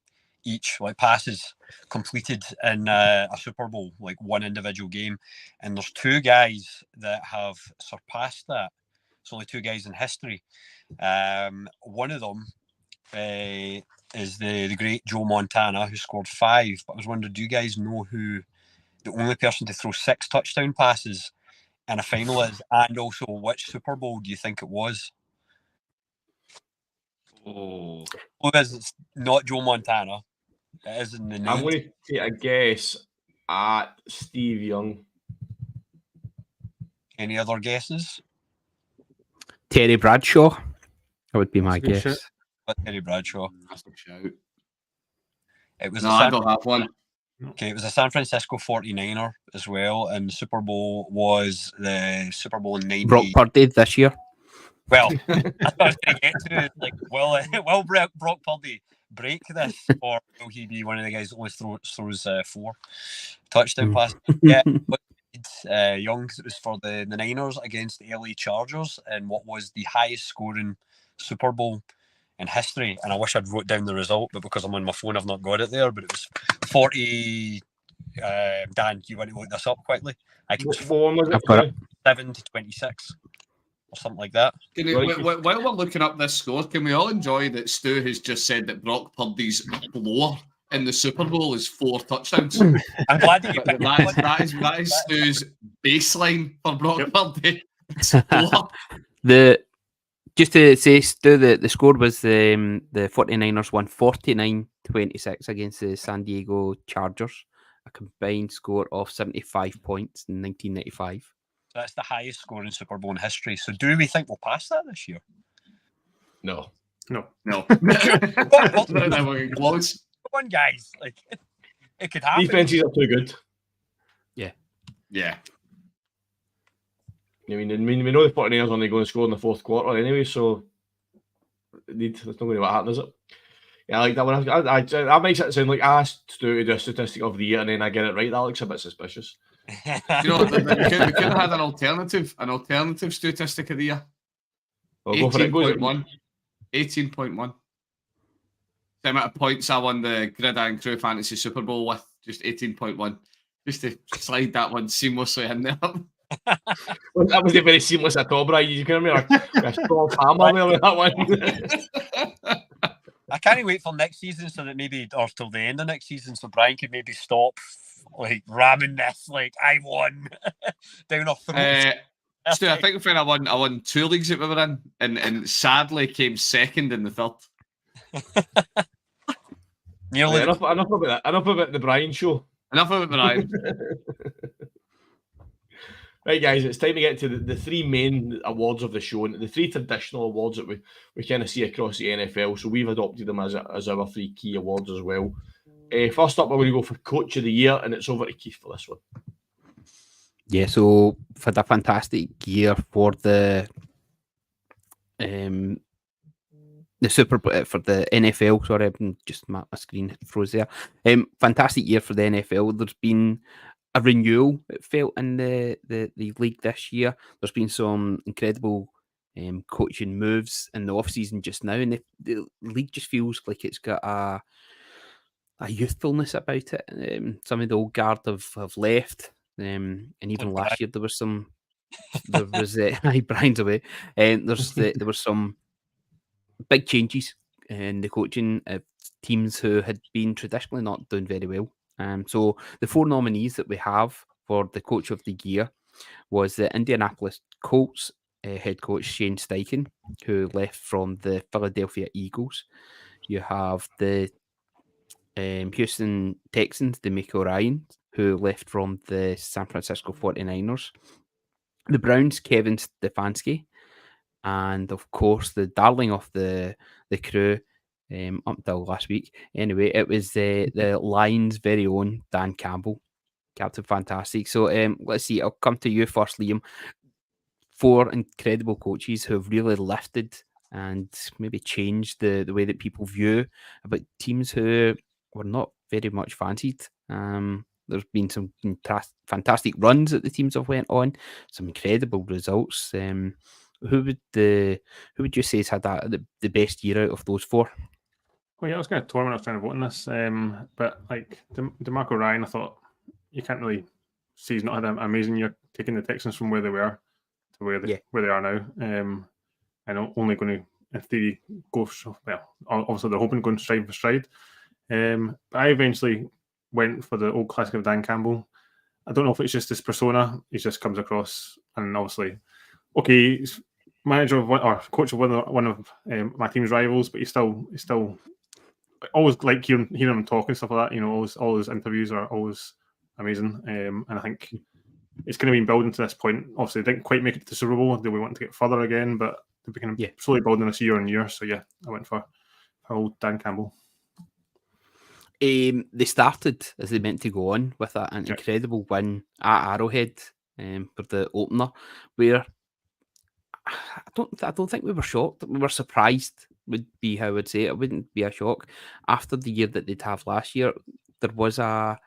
each, like passes completed in a Super Bowl, like one individual game. And there's 2 guys that have surpassed that. It's only 2 guys in history. One of them is the great Joe Montana, who scored 5. But I was wondering, do you guys know who the only person to throw 6 touchdown passes in a final is, and also which Super Bowl do you think it was? It's not Joe Montana. It is in the 90s. I'm going to take a guess at Steve Young. Any other guesses? Terry Bradshaw. That would be my guess. Shit. Terry Bradshaw. That's a shout. It was I don't have one. Okay, it was a San Francisco 49er as well, and the Super Bowl was the Super Bowl in 90. Brock Purdy this year. Well, I thought I was going to get to it. Like, will Brock Purdy break this, or will he be one of the guys that only throws 4 touchdown passes? Yeah, but Young, it was for the Niners against the LA Chargers in what was the highest scoring Super Bowl in history. And I wish I'd wrote down the result, but because I'm on my phone, I've not got it there. But it was 40. Dan, do you want to look this up quickly? I think it was 7-26 or something like that. While we're looking up this score, can we all enjoy that Stu has just said that Brock Purdy's blower in the Super Bowl is 4 touchdowns? I'm glad that you picked that is Stu's baseline for Brock Purdy. Just to say, Stu, the score was the 49ers won 49-26 against the San Diego Chargers, a combined score of 75 points in 1995. So that's the highest scoring Super Bowl in history. So do we think we'll pass that this year? No. Not close. Come on, guys. Like, it could happen. Defenses are too good. Yeah. I mean, we know the 49ers only going to score in the fourth quarter anyway, so that's not going to what happens, is it? Yeah, I like that one. That makes it sound like I asked Stu to do a statistic of the year and then I get it right. That looks a bit suspicious. You know, we could have had an alternative statistic of the year. Well, go for it. 18.1. 18.1. The amount of points I won the Irn-Cru Fantasy Super Bowl with, just 18.1. Just to slide that one seamlessly in there. Well, that wasn't very seamless at all, Brian. You can remember a strong hammer there with that one. I can't wait for next season so that maybe, or till the end of next season, so Brian could maybe stop like ramming this, like I won down our throats. Stu, I think I won 2 leagues that we were in, and sadly came second in the third. Nearly. Enough about that. Enough about the Brian show. Enough about Brian. Right, guys, it's time to get to the 3 main awards of the show, and the 3 traditional awards that we kind of see across the NFL. So we've adopted them as our 3 key awards as well. First up, we're going to go for Coach of the Year, and it's over to Keith for this one. Yeah, so for the fantastic year for the Super for the NFL. Sorry, just my screen froze there. Fantastic year for the NFL. There's been a renewal, it felt, in the league this year. There's been some incredible coaching moves in the off season just now, and the league just feels like it's got a youthfulness about it. Some of the old guard have left, and even last year there was some. There was Brian's away, and there were some big changes in the coaching of teams who had been traditionally not doing very well. So the 4 nominees that we have for the Coach of the Year was the Indianapolis Colts head coach Shane Steichen, who left from the Philadelphia Eagles. You have the Houston Texans, DeMeco Ryans, who left from the San Francisco 49ers. The Browns, Kevin Stefanski, and of course the darling of the crew up until last week. Anyway, it was the Lions' very own Dan Campbell, Captain Fantastic. So let's see, I'll come to you first, Liam. 4 incredible coaches who have really lifted and maybe changed the way that people view about teams who were not very much fancied. There's been some fantastic runs that the teams have went on, some incredible results. Who would you say has had the best year out of those 4? Well, yeah, I was kind of torn when I was trying to vote on this, but like DeMarco Ryan, I thought you can't really see he's not had an amazing year taking the Texans from where they were to where they are now. And only going to, in theory, go obviously they're hoping going stride for stride. But I eventually went for the old classic of Dan Campbell. I don't know if it's just his persona; he just comes across, and obviously, okay, he's manager of or coach of one of my team's rivals, but he's still always like hearing him talk and stuff like that. You know, all his interviews are always amazing, and I think it's kind of been building to this point. Obviously, they didn't quite make it to the Super Bowl. They want to get further again, but they've been slowly building this year on year. So yeah, I went for old Dan Campbell. They started as they meant to go on with an incredible win at Arrowhead for the opener, where I don't think we were shocked. We were surprised. Would be how I would say it. It wouldn't be a shock after the year that they'd have last year. There was a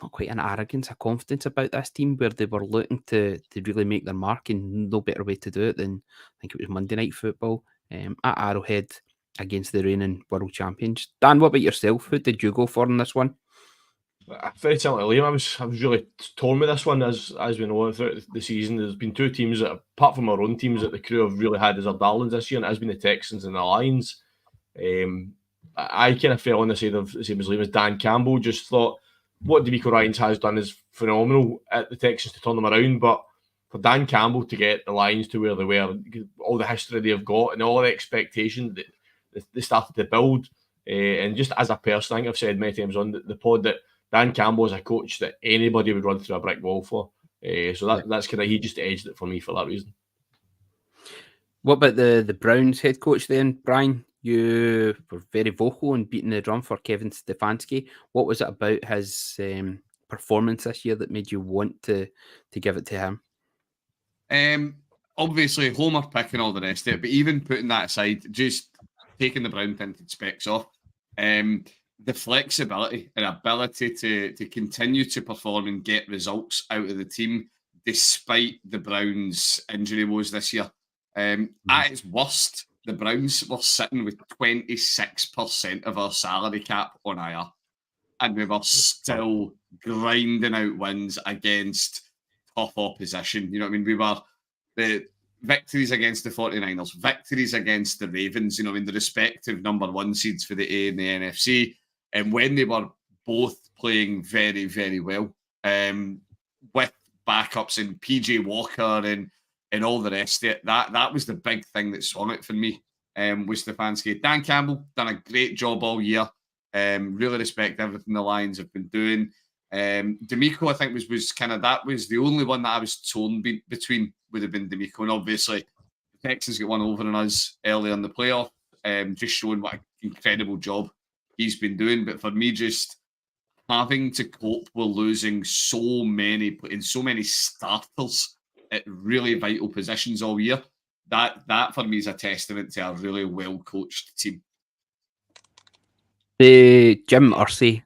not quite an arrogance, a confidence about this team where they were looking to really make their mark, and no better way to do it than I think it was Monday Night Football at Arrowhead against the reigning world champions. Dan, what about yourself? Who did you go for in this one? Very similar to Liam. I was really torn with this one, as we know throughout the season. There's been two teams that, apart from our own teams, that the Crew have really had as our darlings this year, and it has been the Texans and the Lions. I kind of fell on the side of the same as Liam as Dan Campbell. Just thought what D'Amico Ryans has done is phenomenal at the Texans to turn them around, but for Dan Campbell to get the Lions to where they were, all the history they've got and all the expectation that they started to build, and just as a person, I think I've said many times on the pod that Dan Campbell is a coach that anybody would run through a brick wall for. So that's kind of, he just edged it for me for that reason. What about the Browns head coach then, Brian? You were very vocal and beating the drum for Kevin Stefanski. What was it about his performance this year that made you want to give it to him? Obviously, Homer pick and all the rest of it, but even putting that aside, just taking the brown tinted specs off, the flexibility and ability to continue to perform and get results out of the team despite the Browns' injury woes this year. At its worst, the Browns were sitting with 26% of our salary cap on IR, and we were still grinding out wins against tough opposition. You know what I mean? We were the victories against the 49ers, victories against the Ravens, you know, in the respective number one seeds for the A and the NFC. And when they were both playing very, very well, with backups in PJ Walker and all the rest of it, that was the big thing that swung it for me, was Stefanski. Dan Campbell done a great job all year. Really respect everything the Lions have been doing. D'Amico, I think, was kind of, that was the only one that I was torn between, would have been D'Amico. And obviously, the Texans got one over on us earlier in the playoff, just showing what an incredible job he's been doing. But for me, just having to cope with losing so many starters at really vital positions all year, that for me is a testament to a really well coached team. Jim Irsay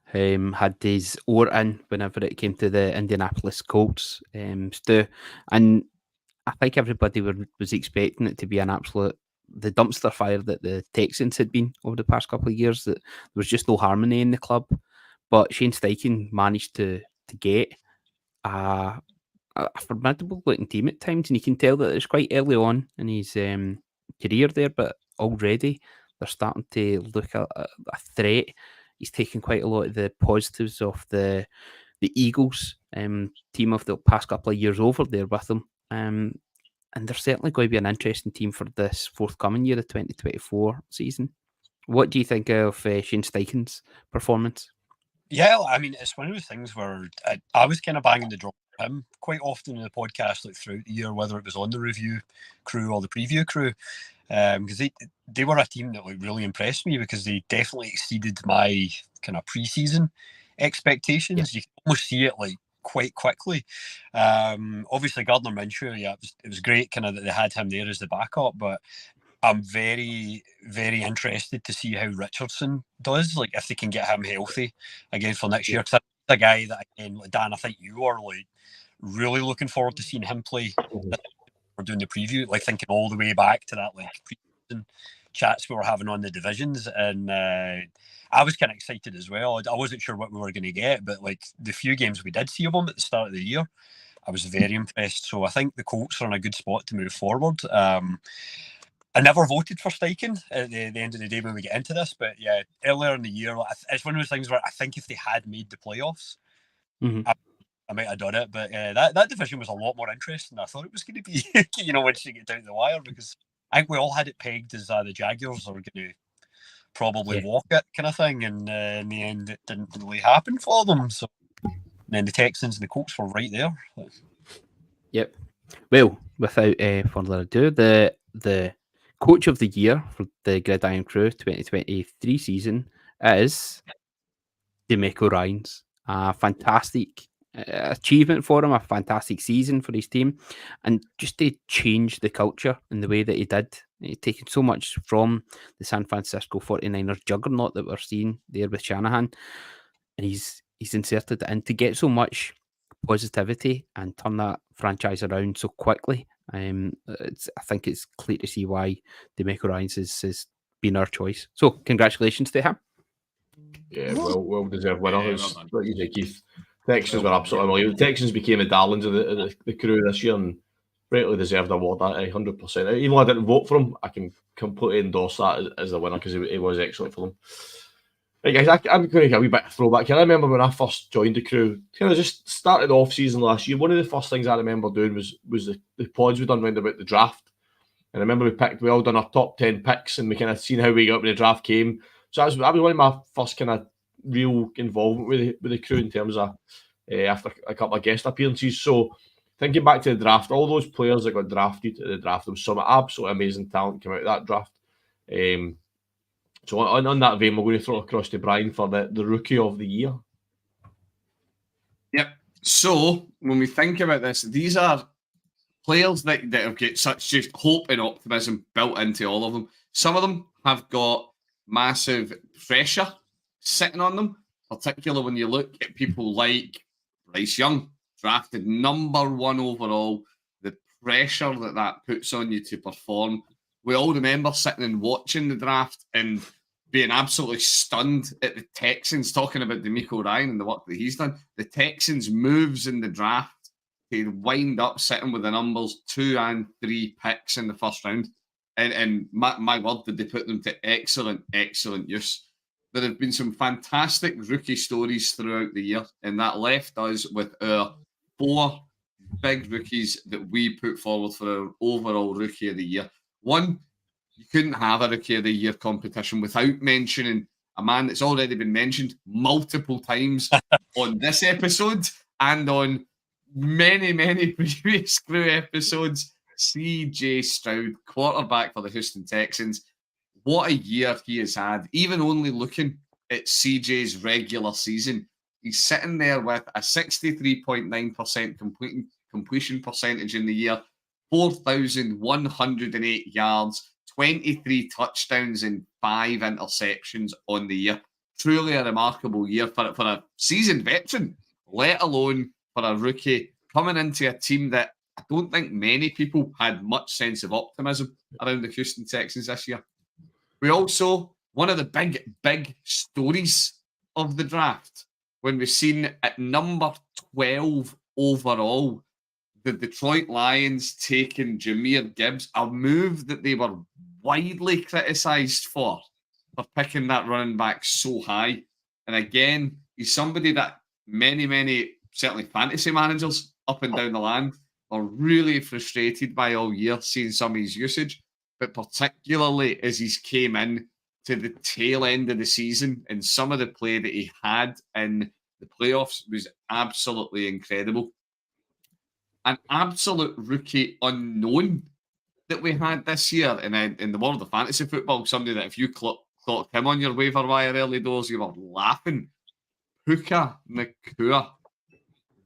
had his oar in whenever it came to the Indianapolis Colts, Stu, and I think everybody was expecting it to be an absolute the dumpster fire that the Texans had been over the past couple of years. That there was just no harmony in the club, but Shane Steichen managed to get a formidable looking team at times, and you can tell that it's quite early on in his career there, but already they're starting to look at a threat. He's taken quite a lot of the positives of the Eagles team of the past couple of years over there with them. And they're certainly going to be an interesting team for this forthcoming year, the 2024 season. What do you think of Shane Steichen's performance? Yeah, I mean, it's one of those things where I was kind of banging the drum for him quite often in the podcast, like throughout the year, whether it was on the review crew or the preview crew, because they were a team that like really impressed me because they definitely exceeded my kind of pre-season expectations. Yeah. You can almost see it like quite quickly. Obviously, Gardner Minshew, yeah, it was great kind of that they had him there as the backup, but I'm very, very interested to see how Richardson does, like if they can get him healthy again for next year. Because that's a guy that, again, Dan, I think you are like really looking forward to seeing him play. We're doing the preview, like thinking all the way back to that like pre-season chats we were having on the divisions, and I was kind of excited as well. I wasn't sure what we were going to get, but like the few games we did see of him at the start of the year, I was very impressed. So I think the Colts are in a good spot to move forward. I never voted for Steichen at the end of the day when we get into this, but yeah, earlier in the year, it's one of those things where I think if they had made the playoffs, I might have done it. But that division was a lot more interesting than I thought it was going to be, you know, once you get down the wire, because I think we all had it pegged as the Jaguars are going to probably walk it kind of thing, and in the end it didn't really happen for them. So then the Texans and the Colts were right there. Yep. Well, without further ado, the coach of the year for the Gridiron Crew 2023 season is D'Amico Ryans. A fantastic achievement for him, a fantastic season for his team, and just to change the culture in the way that he did. He's taken so much from the San Francisco 49ers juggernaut that we're seeing there with Shanahan, and he's inserted it in to get so much positivity and turn that franchise around so quickly. I think it's clear to see why DeMeco Ryans has been our choice. So congratulations to him. Yeah, well deserved winner. Yeah, It's well done. what you say, Keith. Texans were absolutely unbelievable. The Texans became the darlings of the crew this year and rightly deserved the award. 100%. Even though I didn't vote for him, I can completely endorse that as the winner because he was excellent for them. Right, guys, I'm going to get a wee bit of throwback. I remember when I first joined the crew, kind of just started off season last year. One of the first things I remember doing was the pods we done round about the draft. And I remember we all done our top 10 picks and we kind of seen how we got when the draft came. So that was one of my first kind of real involvement with the crew in terms of after a couple of guest appearances. So thinking back to the draft, all those players that got drafted at the draft, there was some absolutely amazing talent came out of that draft. So on that vein, we're going to throw it across to Brian for the rookie of the year. Yep. So when we think about this, these are players that have got such just hope and optimism built into all of them. Some of them have got massive pressure sitting on them, particularly when you look at people like Bryce Young, drafted number 1 overall, the pressure that puts on you to perform. We all remember sitting and watching the draft and being absolutely stunned at the Texans, talking about DeMeco Ryan and the work that he's done. The Texans' moves in the draft to wind up sitting with the numbers 2 and 3 picks in the first round. And my word, did they put them to excellent use. There have been some fantastic rookie stories throughout the year, and that left us with our 4 big rookies that we put forward for our overall rookie of the year. One, you couldn't have a rookie of the year competition without mentioning a man that's already been mentioned multiple times on this episode and on many previous crew episodes. CJ Stroud, quarterback for the Houston Texans. What a year he has had. Even only looking at CJ's regular season, he's sitting there with a 63.9% completion percentage in the year, 4,108 yards, 23 touchdowns and 5 interceptions on the year. Truly a remarkable year for a seasoned veteran, let alone for a rookie coming into a team that I don't think many people had much sense of optimism around the Houston Texans this year. We also, one of the big stories of the draft, when we've seen at number 12 overall, the Detroit Lions taking Jahmyr Gibbs, a move that they were widely criticised for picking that running back so high. And again, he's somebody that many, certainly fantasy managers up and down the land are really frustrated by all year seeing some of his usage, but particularly as he's came in to the tail end of the season and some of the play that he had in the playoffs was absolutely incredible. An absolute rookie unknown that we had this year in the world of fantasy football, somebody that if you clocked him on your waiver wire early doors, you were laughing. Puka Nacua.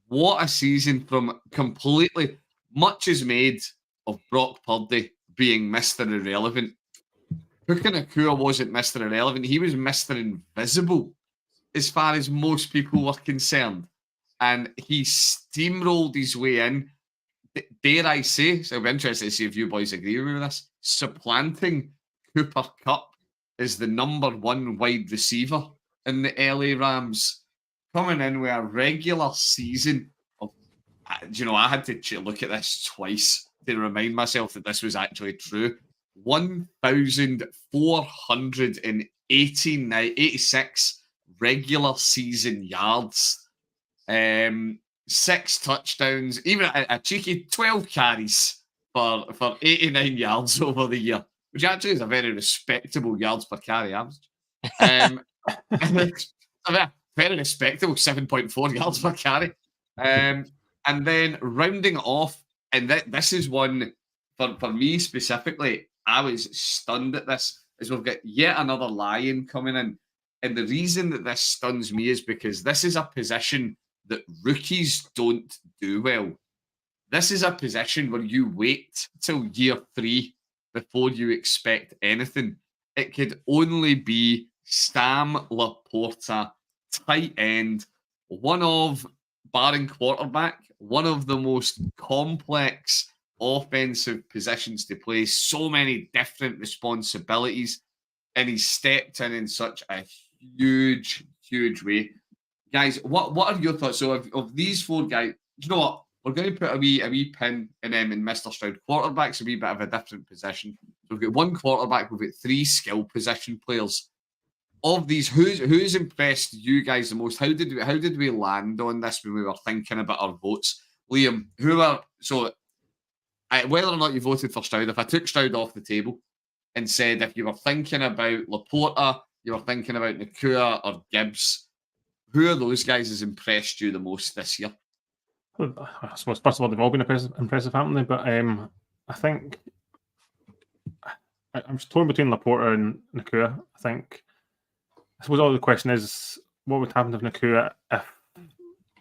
What a season from completely, much is made of Brock Purdy being Mr. Irrelevant. Puka Nacua wasn't Mr. Irrelevant. He was Mr. Invisible as far as most people were concerned. And he steamrolled his way in. Dare I say, so I'll be interested to see if you boys agree with this, supplanting Cooper Kupp as the number 1 wide receiver in the LA Rams. Coming in with a regular season of, I had to look at this twice to remind myself that this was actually true. 1,486 regular season yards, 6 touchdowns, even a cheeky 12 carries for 89 yards over the year, which actually is a very respectable yards per carry average. Very respectable 7.4 yards per carry. And then rounding off, and this is one for me specifically, I was stunned at this, is we've got yet another Lion coming in. And the reason that this stuns me is because this is a position that rookies don't do well. This is a position where you wait till year 3 before you expect anything. It could only be Sam Laporta, tight end, barring quarterback, one of the most complex offensive positions to play. So many different responsibilities, and he stepped in such a huge way. Guys, what are your thoughts? So of these 4 guys, you know what? We're going to put a wee pin in Mr. Stroud. Quarterback's a wee bit of a different position. So we've got 1 quarterback, we've got 3 skill position players. Of these, who's impressed you guys the most? How did we land on this when we were thinking about our votes? Liam, whether or not you voted for Stroud, if I took Stroud off the table and said if you were thinking about Laporta, you were thinking about Nakua or Gibbs, who of those guys has impressed you the most this year? I suppose, first of all, they've all been impressive, haven't they? But I think I'm torn between Laporta and Nakua. I suppose all the question is, what would happen if Nakua,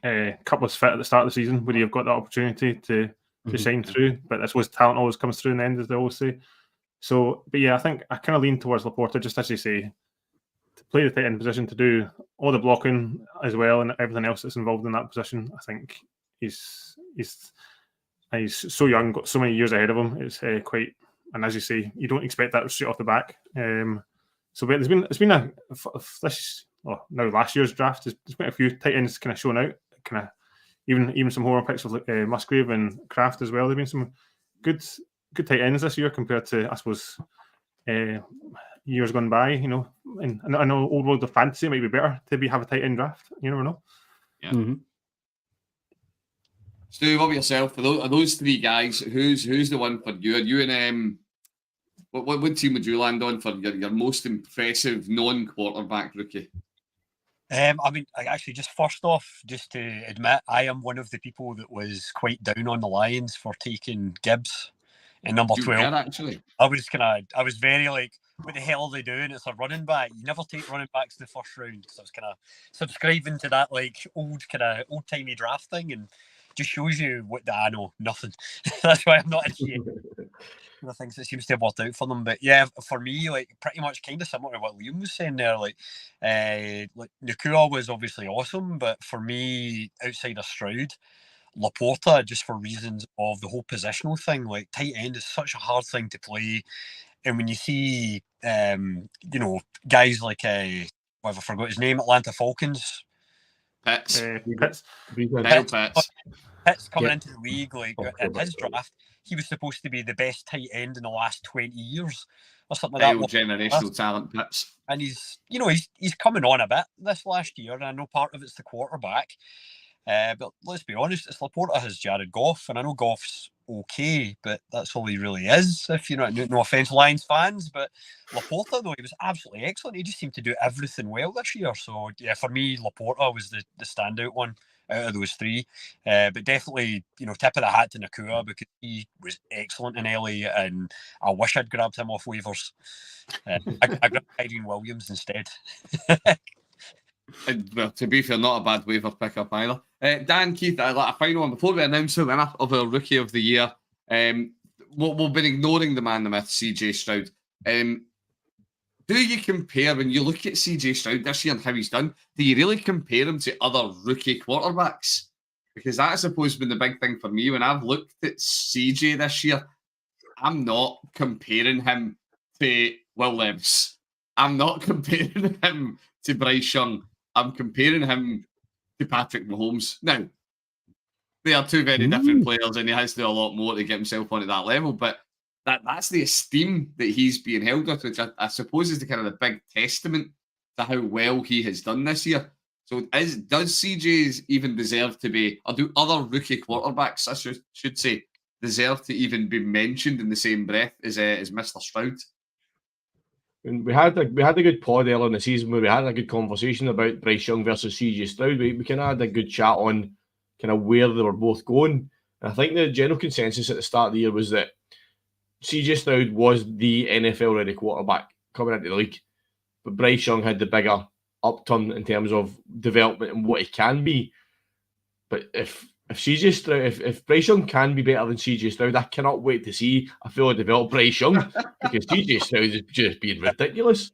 if Cup was fit at the start of the season, would he have got the opportunity to shine through? But I suppose talent always comes through in the end, as they always say. So, but yeah, I think I kind of lean towards Laporta, just as you say, to play the tight end position, to do all the blocking as well, and everything else that's involved in that position. I think he's so young, got so many years ahead of him. It's quite, and as you say, you don't expect that straight off the back. So but last year's draft, there's been a few tight ends kind of shown out, kind of even some horror picks with Musgrave and Kraft as well. There've been some good tight ends this year compared to, I suppose, years gone by. You know, and I know old world of fantasy might be better to have a tight end draft. You never know. Yeah. Mm-hmm. Stu, what about yourself? For those 3 guys, who's the one for you? Are you in what team would you land on for your most impressive non-quarterback rookie? I mean, actually, just first off, just to admit, I am one of the people that was quite down on the Lions for taking Gibbs in number 12. Actually, I was very like, what the hell are they doing? It's a running back. You never take running backs in the first round. So I was kind of subscribing to that like old timey draft thing, and just shows you I know nothing. That's why I'm not in the things that seems to have worked out for them. But yeah, for me, like pretty much kind of similar to what Liam was saying there. Like Nakua was obviously awesome, but for me, outside of Stroud, Laporta, just for reasons of the whole positional thing, like tight end is such a hard thing to play. And when you see, guys like I forgot his name, Atlanta Falcons, Pitts coming into the league, like in his draft, he was supposed to be the best tight end in the last 20 years or something like that. Generational talent, Pitts. And he's coming on a bit this last year, and I know part of it's the quarterback. But let's be honest, it's Laporta has Jared Goff, and I know Goff's okay, but that's all he really is. If you know, no offense, Lions fans, but Laporta though, he was absolutely excellent. He just seemed to do everything well this year. So yeah, for me, Laporta was the standout one out of those 3. But definitely, tip of the hat to Nakua, because he was excellent in LA, and I wish I'd grabbed him off waivers. I grabbed Irene Williams instead. Well, to be fair, not a bad waiver pickup either. Dan, Keith, a final one before we announce the winner of our Rookie of the Year. We've been ignoring the man, the myth, CJ Stroud. Do you compare, when you look at CJ Stroud this year and how he's done, do you really compare him to other rookie quarterbacks? Because that, I suppose, has been the big thing for me. When I've looked at CJ this year, I'm not comparing him to Will Levis. I'm not comparing him to Bryce Young. I'm comparing him to Patrick Mahomes. Now, they are 2 very different players, and he has to do a lot more to get himself onto that level, but that's the esteem that he's being held with, which I suppose is the kind of the big testament to how well he has done this year. So does CJ even deserve to be, or do other rookie quarterbacks, I should say, deserve to even be mentioned in the same breath as Mr. Stroud? And we had a good pod earlier in the season where we had a good conversation about Bryce Young versus CJ Stroud. We kind of had a good chat on kind of where they were both going. And I think the general consensus at the start of the year was that CJ Stroud was the NFL-ready quarterback coming into the league, but Bryce Young had the bigger upturn in terms of development and what he can be. But if CJ Stroud, if Bryce Young can be better than CJ Stroud, I cannot wait to see a fully developed Bryce Young because CJ Stroud is just being ridiculous.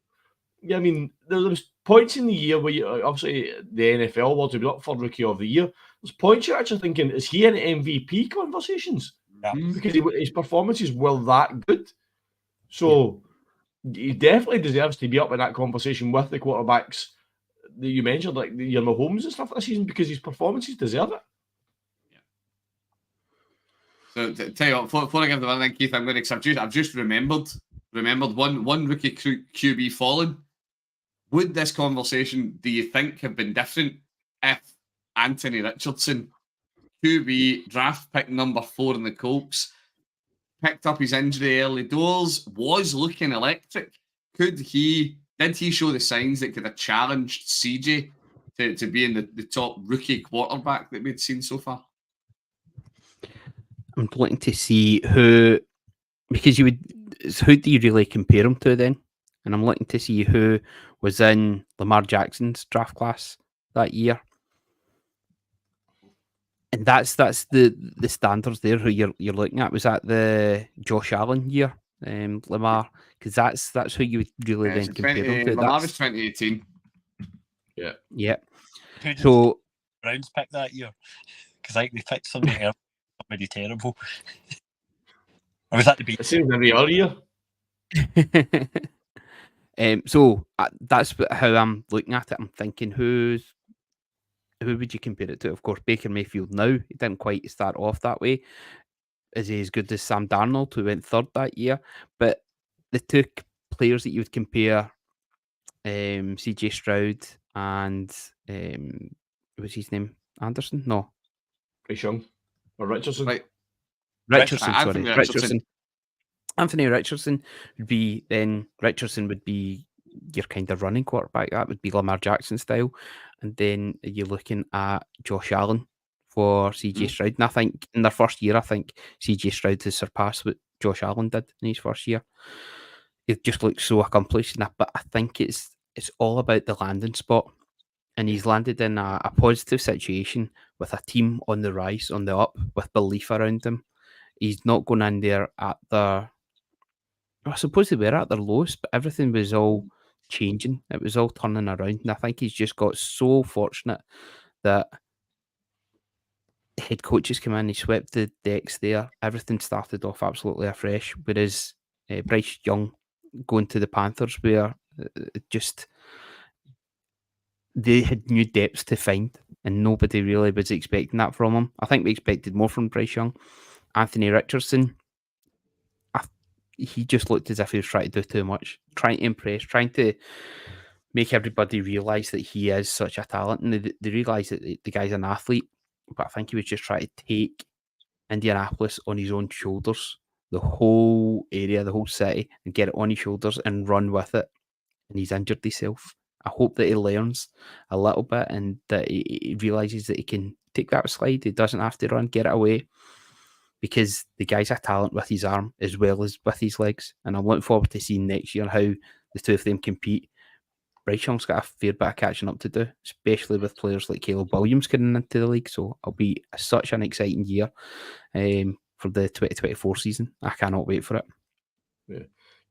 Yeah, I mean, there was points in the year where obviously the NFL awards will be up for Rookie of the Year. There's points you're actually thinking, is he in MVP conversations? Yeah. Because his performances were that good. So he definitely deserves to be up in that conversation with the quarterbacks that you mentioned, like your Mahomes and stuff this season, because his performances deserve it. So tell you what, before I give the one thing, Keith, I'm going to. I've just remembered one rookie QB fallen. Would this conversation, do you think, have been different if Anthony Richardson, QB draft pick number 4 in the Colts, picked up his injury early doors, was looking electric? Did he show the signs that could have challenged CJ to be in the top rookie quarterback that we'd seen so far? I'm looking to see who do you really compare him to then? And I'm looking to see who was in Lamar Jackson's draft class that year. And that's the standards there who you're looking at. Was that the Josh Allen year, Lamar? Because that's who you would really then compare him to. Lamar was 2018. Yeah. So Browns picked that year because I think they picked somebody terrible. Or was that the beat? It seems every other year. So that's how I'm looking at it. I'm thinking who would you compare it to? Of course, Baker Mayfield now. He didn't quite start off that way. Is he as good as Sam Darnold, who went third that year? But the two players that you would compare, CJ Stroud and what's his name? Anderson? No. Bryce Young. Or Richardson. Right. Richardson, Anthony sorry. Richardson. Anthony Richardson would be your kind of running quarterback. That would be Lamar Jackson style. And then you're looking at Josh Allen for CJ Stroud. And I think in their first year, CJ Stroud has surpassed what Josh Allen did in his first year. It just looks so accomplished. But I think it's all about the landing spot. And he's landed in a positive situation with a team on the rise, on the up, with belief around him. He's not going in there at I suppose they were at their lowest, but everything was all changing. It was all turning around. And I think he's just got so fortunate that head coaches come in, he swept the decks there. Everything started off absolutely afresh. Whereas Bryce Young going to the Panthers, where they had new depths to find, and nobody really was expecting that from him. I think we expected more from Bryce Young. Anthony Richardson, he just looked as if he was trying to do too much, trying to impress, trying to make everybody realise that he is such a talent, and they realise that the guy's an athlete. But I think he was just trying to take Indianapolis on his own shoulders, the whole area, the whole city, and get it on his shoulders and run with it. And he's injured himself. I hope that he learns a little bit and that he realises that he can take that slide. He doesn't have to run, get it away. Because the guy's a talent with his arm as well as with his legs. And I'm looking forward to seeing next year how the two of them compete. Bryce Young's got a fair bit of catching up to do, especially with players like Caleb Williams getting into the league. So it'll be such an exciting year for the 2024 season. I cannot wait for it. Yeah.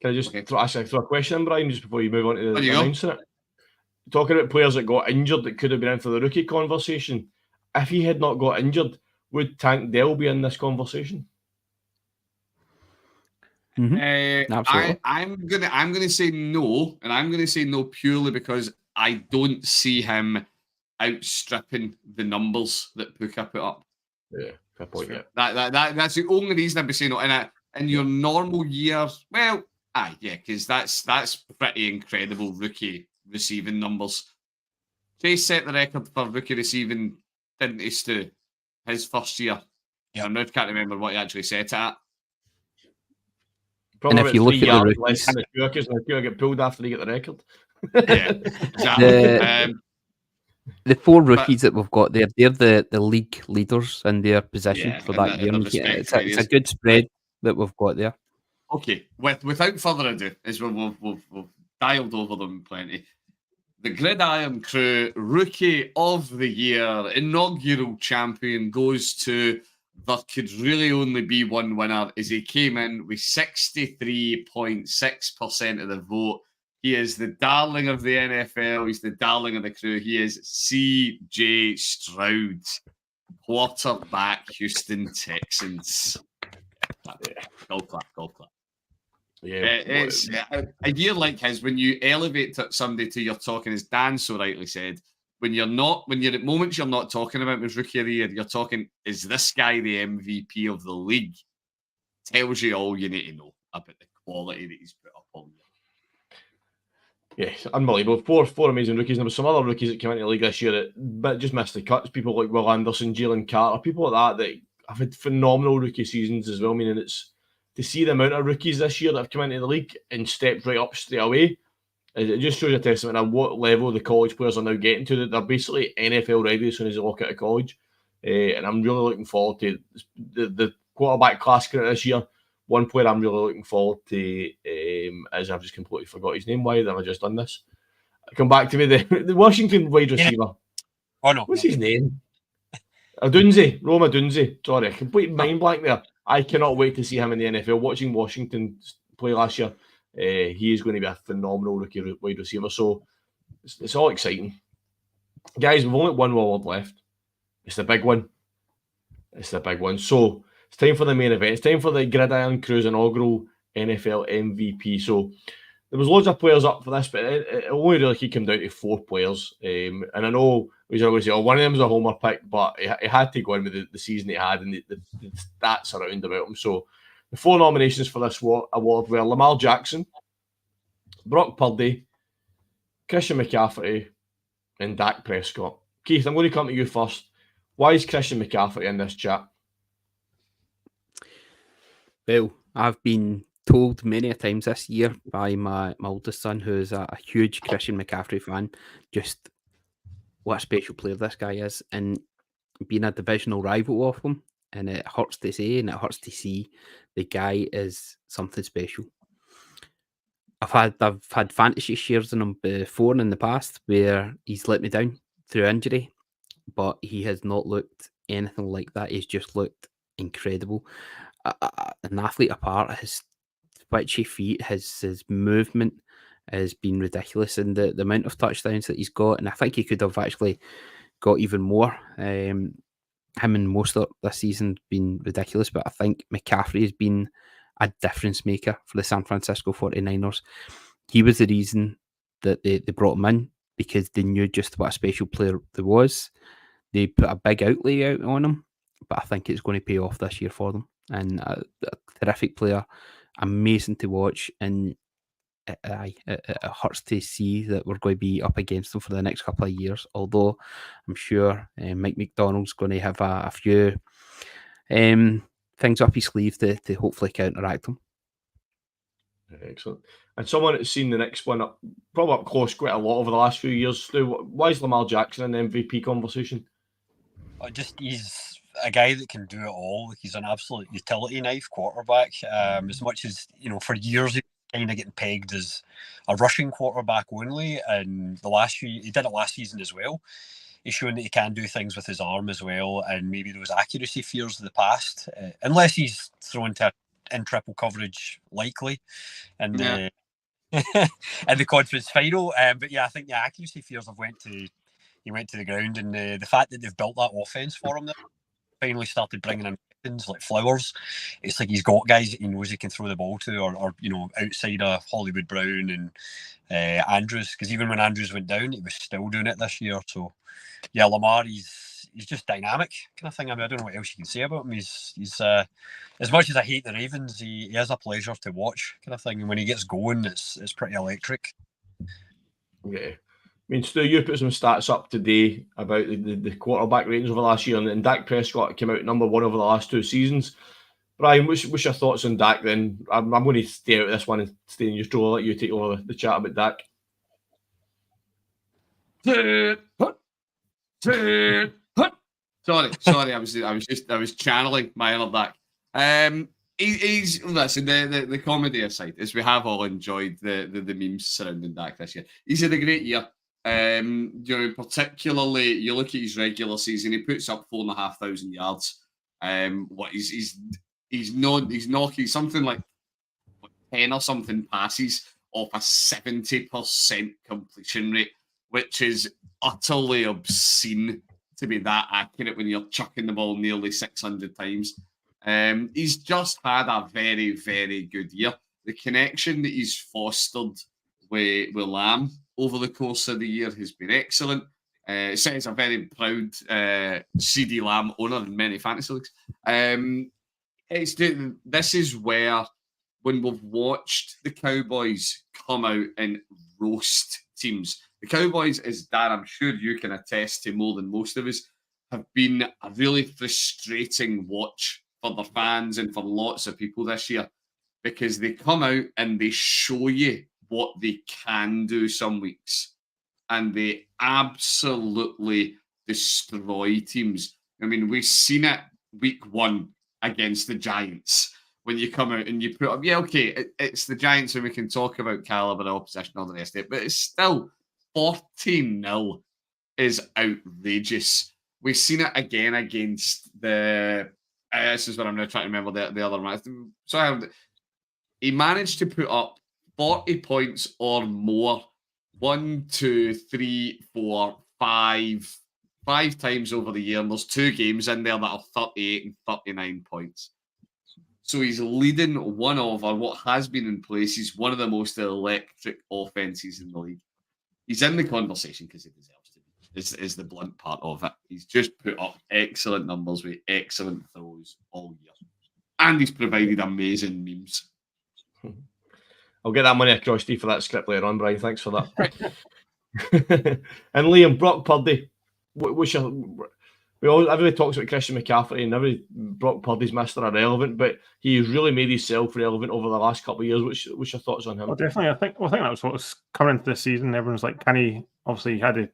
Can I just throw a question in, Brian, just before you move on to the announcing it? Talking about players that got injured that could have been in for the rookie conversation. If he had not got injured, would Tank Dell be in this conversation? Absolutely. I'm gonna say no, and I'm gonna say no purely because I don't see him outstripping the numbers that Puka put up. Yeah, fair point. Yeah, that's the only reason I'd be saying no. In your normal years, because that's pretty incredible rookie receiving numbers. Chase set the record for rookie receiving, didn't he, Stu? His first year. Yeah, I can't remember what he actually set it at. Probably and if you look at the rookies, the get pulled after they get the record. Yeah, exactly. The four rookies that we've got there, they're the league leaders in their position for that year. It's a good spread that we've got there. Okay, without further ado, as we've dialed over them plenty, the Gridiron Crew Rookie of the Year, inaugural champion, goes to, there could really only be one winner, as he came in with 63.6% of the vote. He is the darling of the NFL. He's the darling of the crew. He is C.J. Stroud, quarterback, Houston Texans. Gold clap. Yeah, It's a year like his, when you elevate somebody to your talking, as Dan so rightly said, when you're at moments you're not talking about his rookie of the year, you're talking, is this guy the MVP of the league? Tells you all you need to know about the quality that he's put up on there. Yeah, unbelievable. Four amazing rookies. And there were some other rookies that came into the league this year that just missed the cuts. People like Will Anderson, Jalen Carter, people like that have had phenomenal rookie seasons as well. Meaning it's to see the amount of rookies this year that have come into the league and stepped right up straight away. It just shows a testament of what level the college players are now getting to. That they're basically NFL ready as soon as they walk out of college. And I'm really looking forward to the quarterback class this year. One player I'm really looking forward to is, I've just completely forgot his name. Why have I just done this? Come back to me. The Washington wide receiver. Oh no, what's his name? Roma Dunze. Sorry, complete mind blank there. I cannot wait to see him in the NFL. Watching Washington play last year, he is going to be a phenomenal rookie wide receiver. So it's all exciting, guys. We've only one award left. It's the big one. So it's time for the main event. It's time for the Gridiron Crew's inaugural NFL MVP. So there was loads of players up for this, but it only really came down to 4 players. And I know we always say, one of them was a homer pick, but he had to go in with the season he had and the stats around about him. So the 4 nominations for this award were Lamar Jackson, Brock Purdy, Christian McCaffrey, and Dak Prescott. Keith, I'm going to come to you first. Why is Christian McCaffrey in this chat? Well, I've been told many a times this year by my oldest son, who is a huge Christian McCaffrey fan, just what a special player this guy is, and being a divisional rival of him, and it hurts to say and it hurts to see, the guy is something special. I've had fantasy shares in him before in the past where he's let me down through injury, but he has not looked anything like that. He's just looked incredible. An athlete apart, his twitchy feet, his movement has been ridiculous, and the amount of touchdowns that he's got, and I think he could have actually got even more. Him and Mostert this season been ridiculous, but I think McCaffrey has been a difference maker for the San Francisco 49ers. He was the reason that they brought him in, because they knew just what a special player there was. They put a big outlay out on him, but I think it's going to pay off this year for them. And a terrific player, amazing to watch, and it hurts to see that we're going to be up against them for the next couple of years. Although I'm sure Mike McDonald's going to have a few things up his sleeve to hopefully counteract them. Excellent. And someone that's seen the next one probably up close quite a lot over the last few years. Stu, why is Lamar Jackson in the MVP conversation? He's a guy that can do it all. He's an absolute utility knife quarterback. As much as, for years he was kind of getting pegged as a rushing quarterback only, and he did it last season as well. He's shown that he can do things with his arm as well, and maybe those accuracy fears of the past, unless he's thrown in triple coverage, likely, and in the conference final. But yeah, I think the accuracy fears went to the ground, and the fact that they've built that offense for him, finally started bringing in weapons like Flowers. It's like he's got guys that he knows he can throw the ball to, or outside of Hollywood Brown and Andrews, because even when Andrews went down, he was still doing it this year. So yeah, Lamar, he's just dynamic kind of thing. I don't know what else you can say about him. He's as much as I hate the Ravens, he is a pleasure to watch kind of thing. And when he gets going, it's pretty electric. Yeah. I mean, Stu, you put some stats up today about the quarterback ratings over the last year, and Dak Prescott came out number 1 over the last 2 seasons. Brian, what's your thoughts on Dak then? I'm going to stay out of this one and stay in your stool. I'll let you take over the chat about Dak. Sorry, I was channeling my inner Dak. He's listen, the comedy aside, as we have all enjoyed the memes surrounding Dak this year. He's had a great year. Particularly you look at his regular season, he puts up 4,500 yards. He's knocking something like 10 or something passes off a 70% completion rate, which is utterly obscene to be that accurate when you're chucking the ball nearly 600 times. He's just had a very, very good year. The connection that he's fostered with Lamb over the course of the year has been excellent. Says a very proud CD Lamb owner in many fantasy leagues. This is where, when we've watched the Cowboys come out and roast teams, the Cowboys, as Dan, I'm sure you can attest to more than most of us, have been a really frustrating watch for the fans and for lots of people this year, because they come out and they show you what they can do some weeks, and they absolutely destroy teams. I mean, we've seen it week 1 against the Giants, when you come out and you put up, it's the Giants and we can talk about caliber of opposition and all the rest of it, but it's still 14-0 is outrageous. We've seen it again against the... this is what I'm now trying to remember the other match. So he managed to put up 40 points or more 1, 2, 3, 4, 5 times over the year, and there's 2 games in there that are 38 and 39 points. So he's leading one of, or what has been in place, he's one of the most electric offenses in the league. He's in the conversation because he deserves to be, is the blunt part of it. He's just put up excellent numbers with excellent throws all year. And he's provided amazing memes. I'll get that money across to you for that script later on, Brian. Thanks for that. And Liam, Brock Purdy, everybody talks about Christian McCaffrey, and Brock Purdy's Mr. Irrelevant, but he's really made himself relevant over the last couple of years. What's your thoughts on him? Well, definitely. I think that was what was coming into this season. Everyone's like, can he? Obviously, he had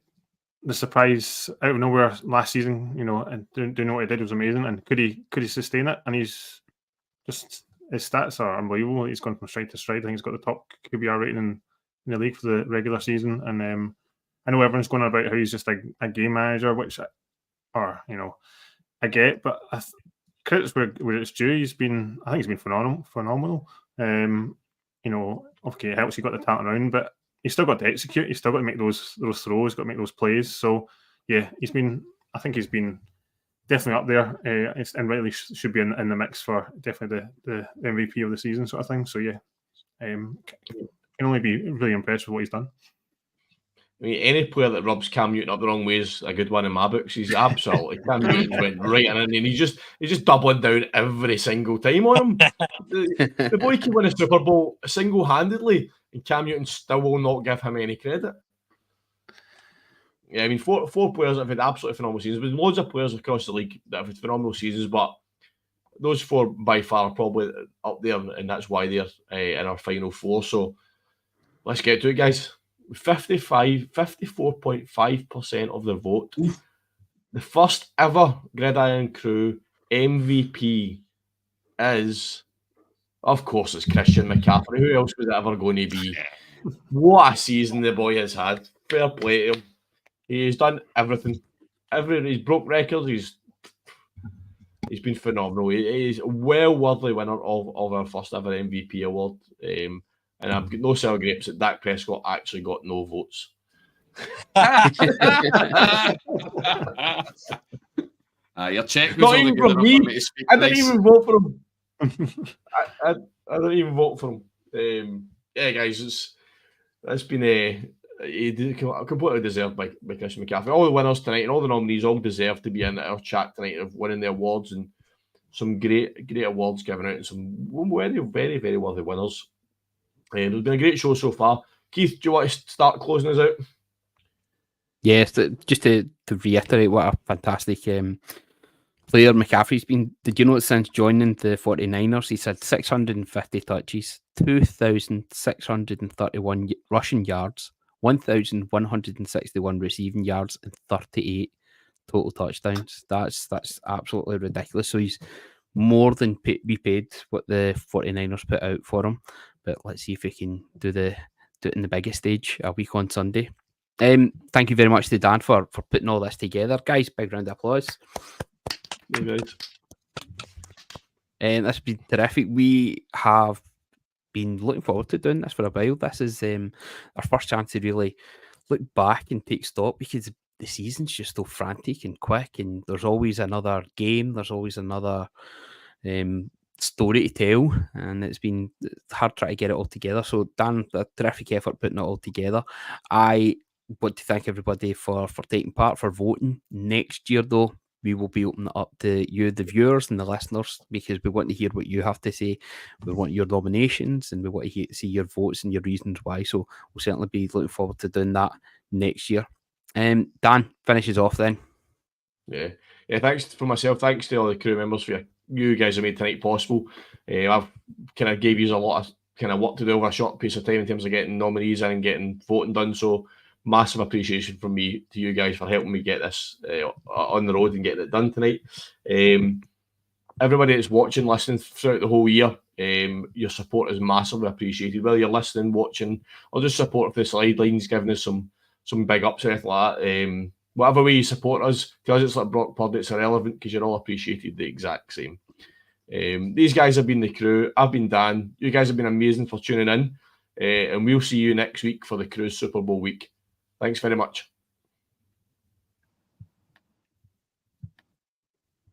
the surprise out of nowhere last season, and doing what he did was amazing. And could he sustain it? And he's just, his stats are unbelievable. He's gone from stride to stride. I think he's got the top QBR rating in the league for the regular season. And I know everyone's going on about how he's just a game manager, which, I get, but credit's where it's due. I think he's been phenomenal. Okay, it helps he got the talent around, but he's still got to execute. He's still got to make those throws, got to make those plays. So yeah, I think he's been definitely up there, and rightly should be in the mix for definitely the MVP of the season sort of thing. So yeah, can only be really impressed with what he's done. I mean, any player that rubs Cam Newton up the wrong way is a good one in my books. He's absolutely Cam Newton went right in, and he's just doubling down every single time on him. The boy can win a Super Bowl single-handedly, and Cam Newton still will not give him any credit. Yeah, I mean, four players that have had absolutely phenomenal seasons. There's loads of players across the league that have had phenomenal seasons, but those 4 by far are probably up there, and that's why they're in our final 4. So let's get to it, guys. 54.5% of the vote. Oof. The first ever Gridiron Crew MVP is, of course, it's Christian McCaffrey. Who else was it ever going to be? What a season the boy has had. Fair play to him. He's done everything. He's broke records. He's been phenomenal. He's a well worthy winner of our first ever MVP award. And I've got no sour grapes that Dak Prescott actually got no votes. Your check was not even from me. I didn't even vote for him. I didn't even vote for him. Yeah, guys, it's been completely deserved by Christian McCaffrey. All the winners tonight and all the nominees all deserve to be in our chat tonight of winning the awards, and some great awards given out, and some very, very, very worthy winners. It's been a great show so far. Keith, do you want to start closing us out? Yes, just to reiterate what a fantastic player McCaffrey's been. Did you know that since joining the 49ers, he's had 650 touches, 2,631 rushing yards, 1,161 receiving yards, and 38 total touchdowns. That's absolutely ridiculous. So he's more than be paid what the 49ers put out for him. But let's see if we can do it in the biggest stage a week on Sunday. Thank you very much to Dan for putting all this together, guys. Big round of applause. Right. This has been terrific. We have been looking forward to doing this for a while. This is our first chance to really look back and take stock, because the season's just so frantic and quick, and there's always another game, there's always another story to tell, and it's been hard trying to get it all together. So Dan, a terrific effort putting it all together. I want to thank everybody for taking part, for voting. Next year, though, we will be opening it up to you, the viewers and the listeners, because we want to hear what you have to say. We want your nominations, and we want to see your votes and your reasons why. So we'll certainly be looking forward to doing that next year. Dan, finishes off then. Yeah, thanks for myself. Thanks to all the crew members for you guys have made tonight possible. I've kind of gave you a lot of kind of work to do over a short piece of time in terms of getting nominees in and getting voting done. So massive appreciation from me to you guys for helping me get this on the road and getting it done tonight. Everybody that's watching, listening throughout the whole year, your support is massively appreciated. Whether you're listening, watching, or just support for the sidelines, giving us some big ups or anything like that. Whatever way you support us, because it's like Brock Purdy, it's irrelevant, because you're all appreciated the exact same. These guys have been the crew. I've been Dan. You guys have been amazing for tuning in. And we'll see you next week for the Crew's Super Bowl week. Thanks very much.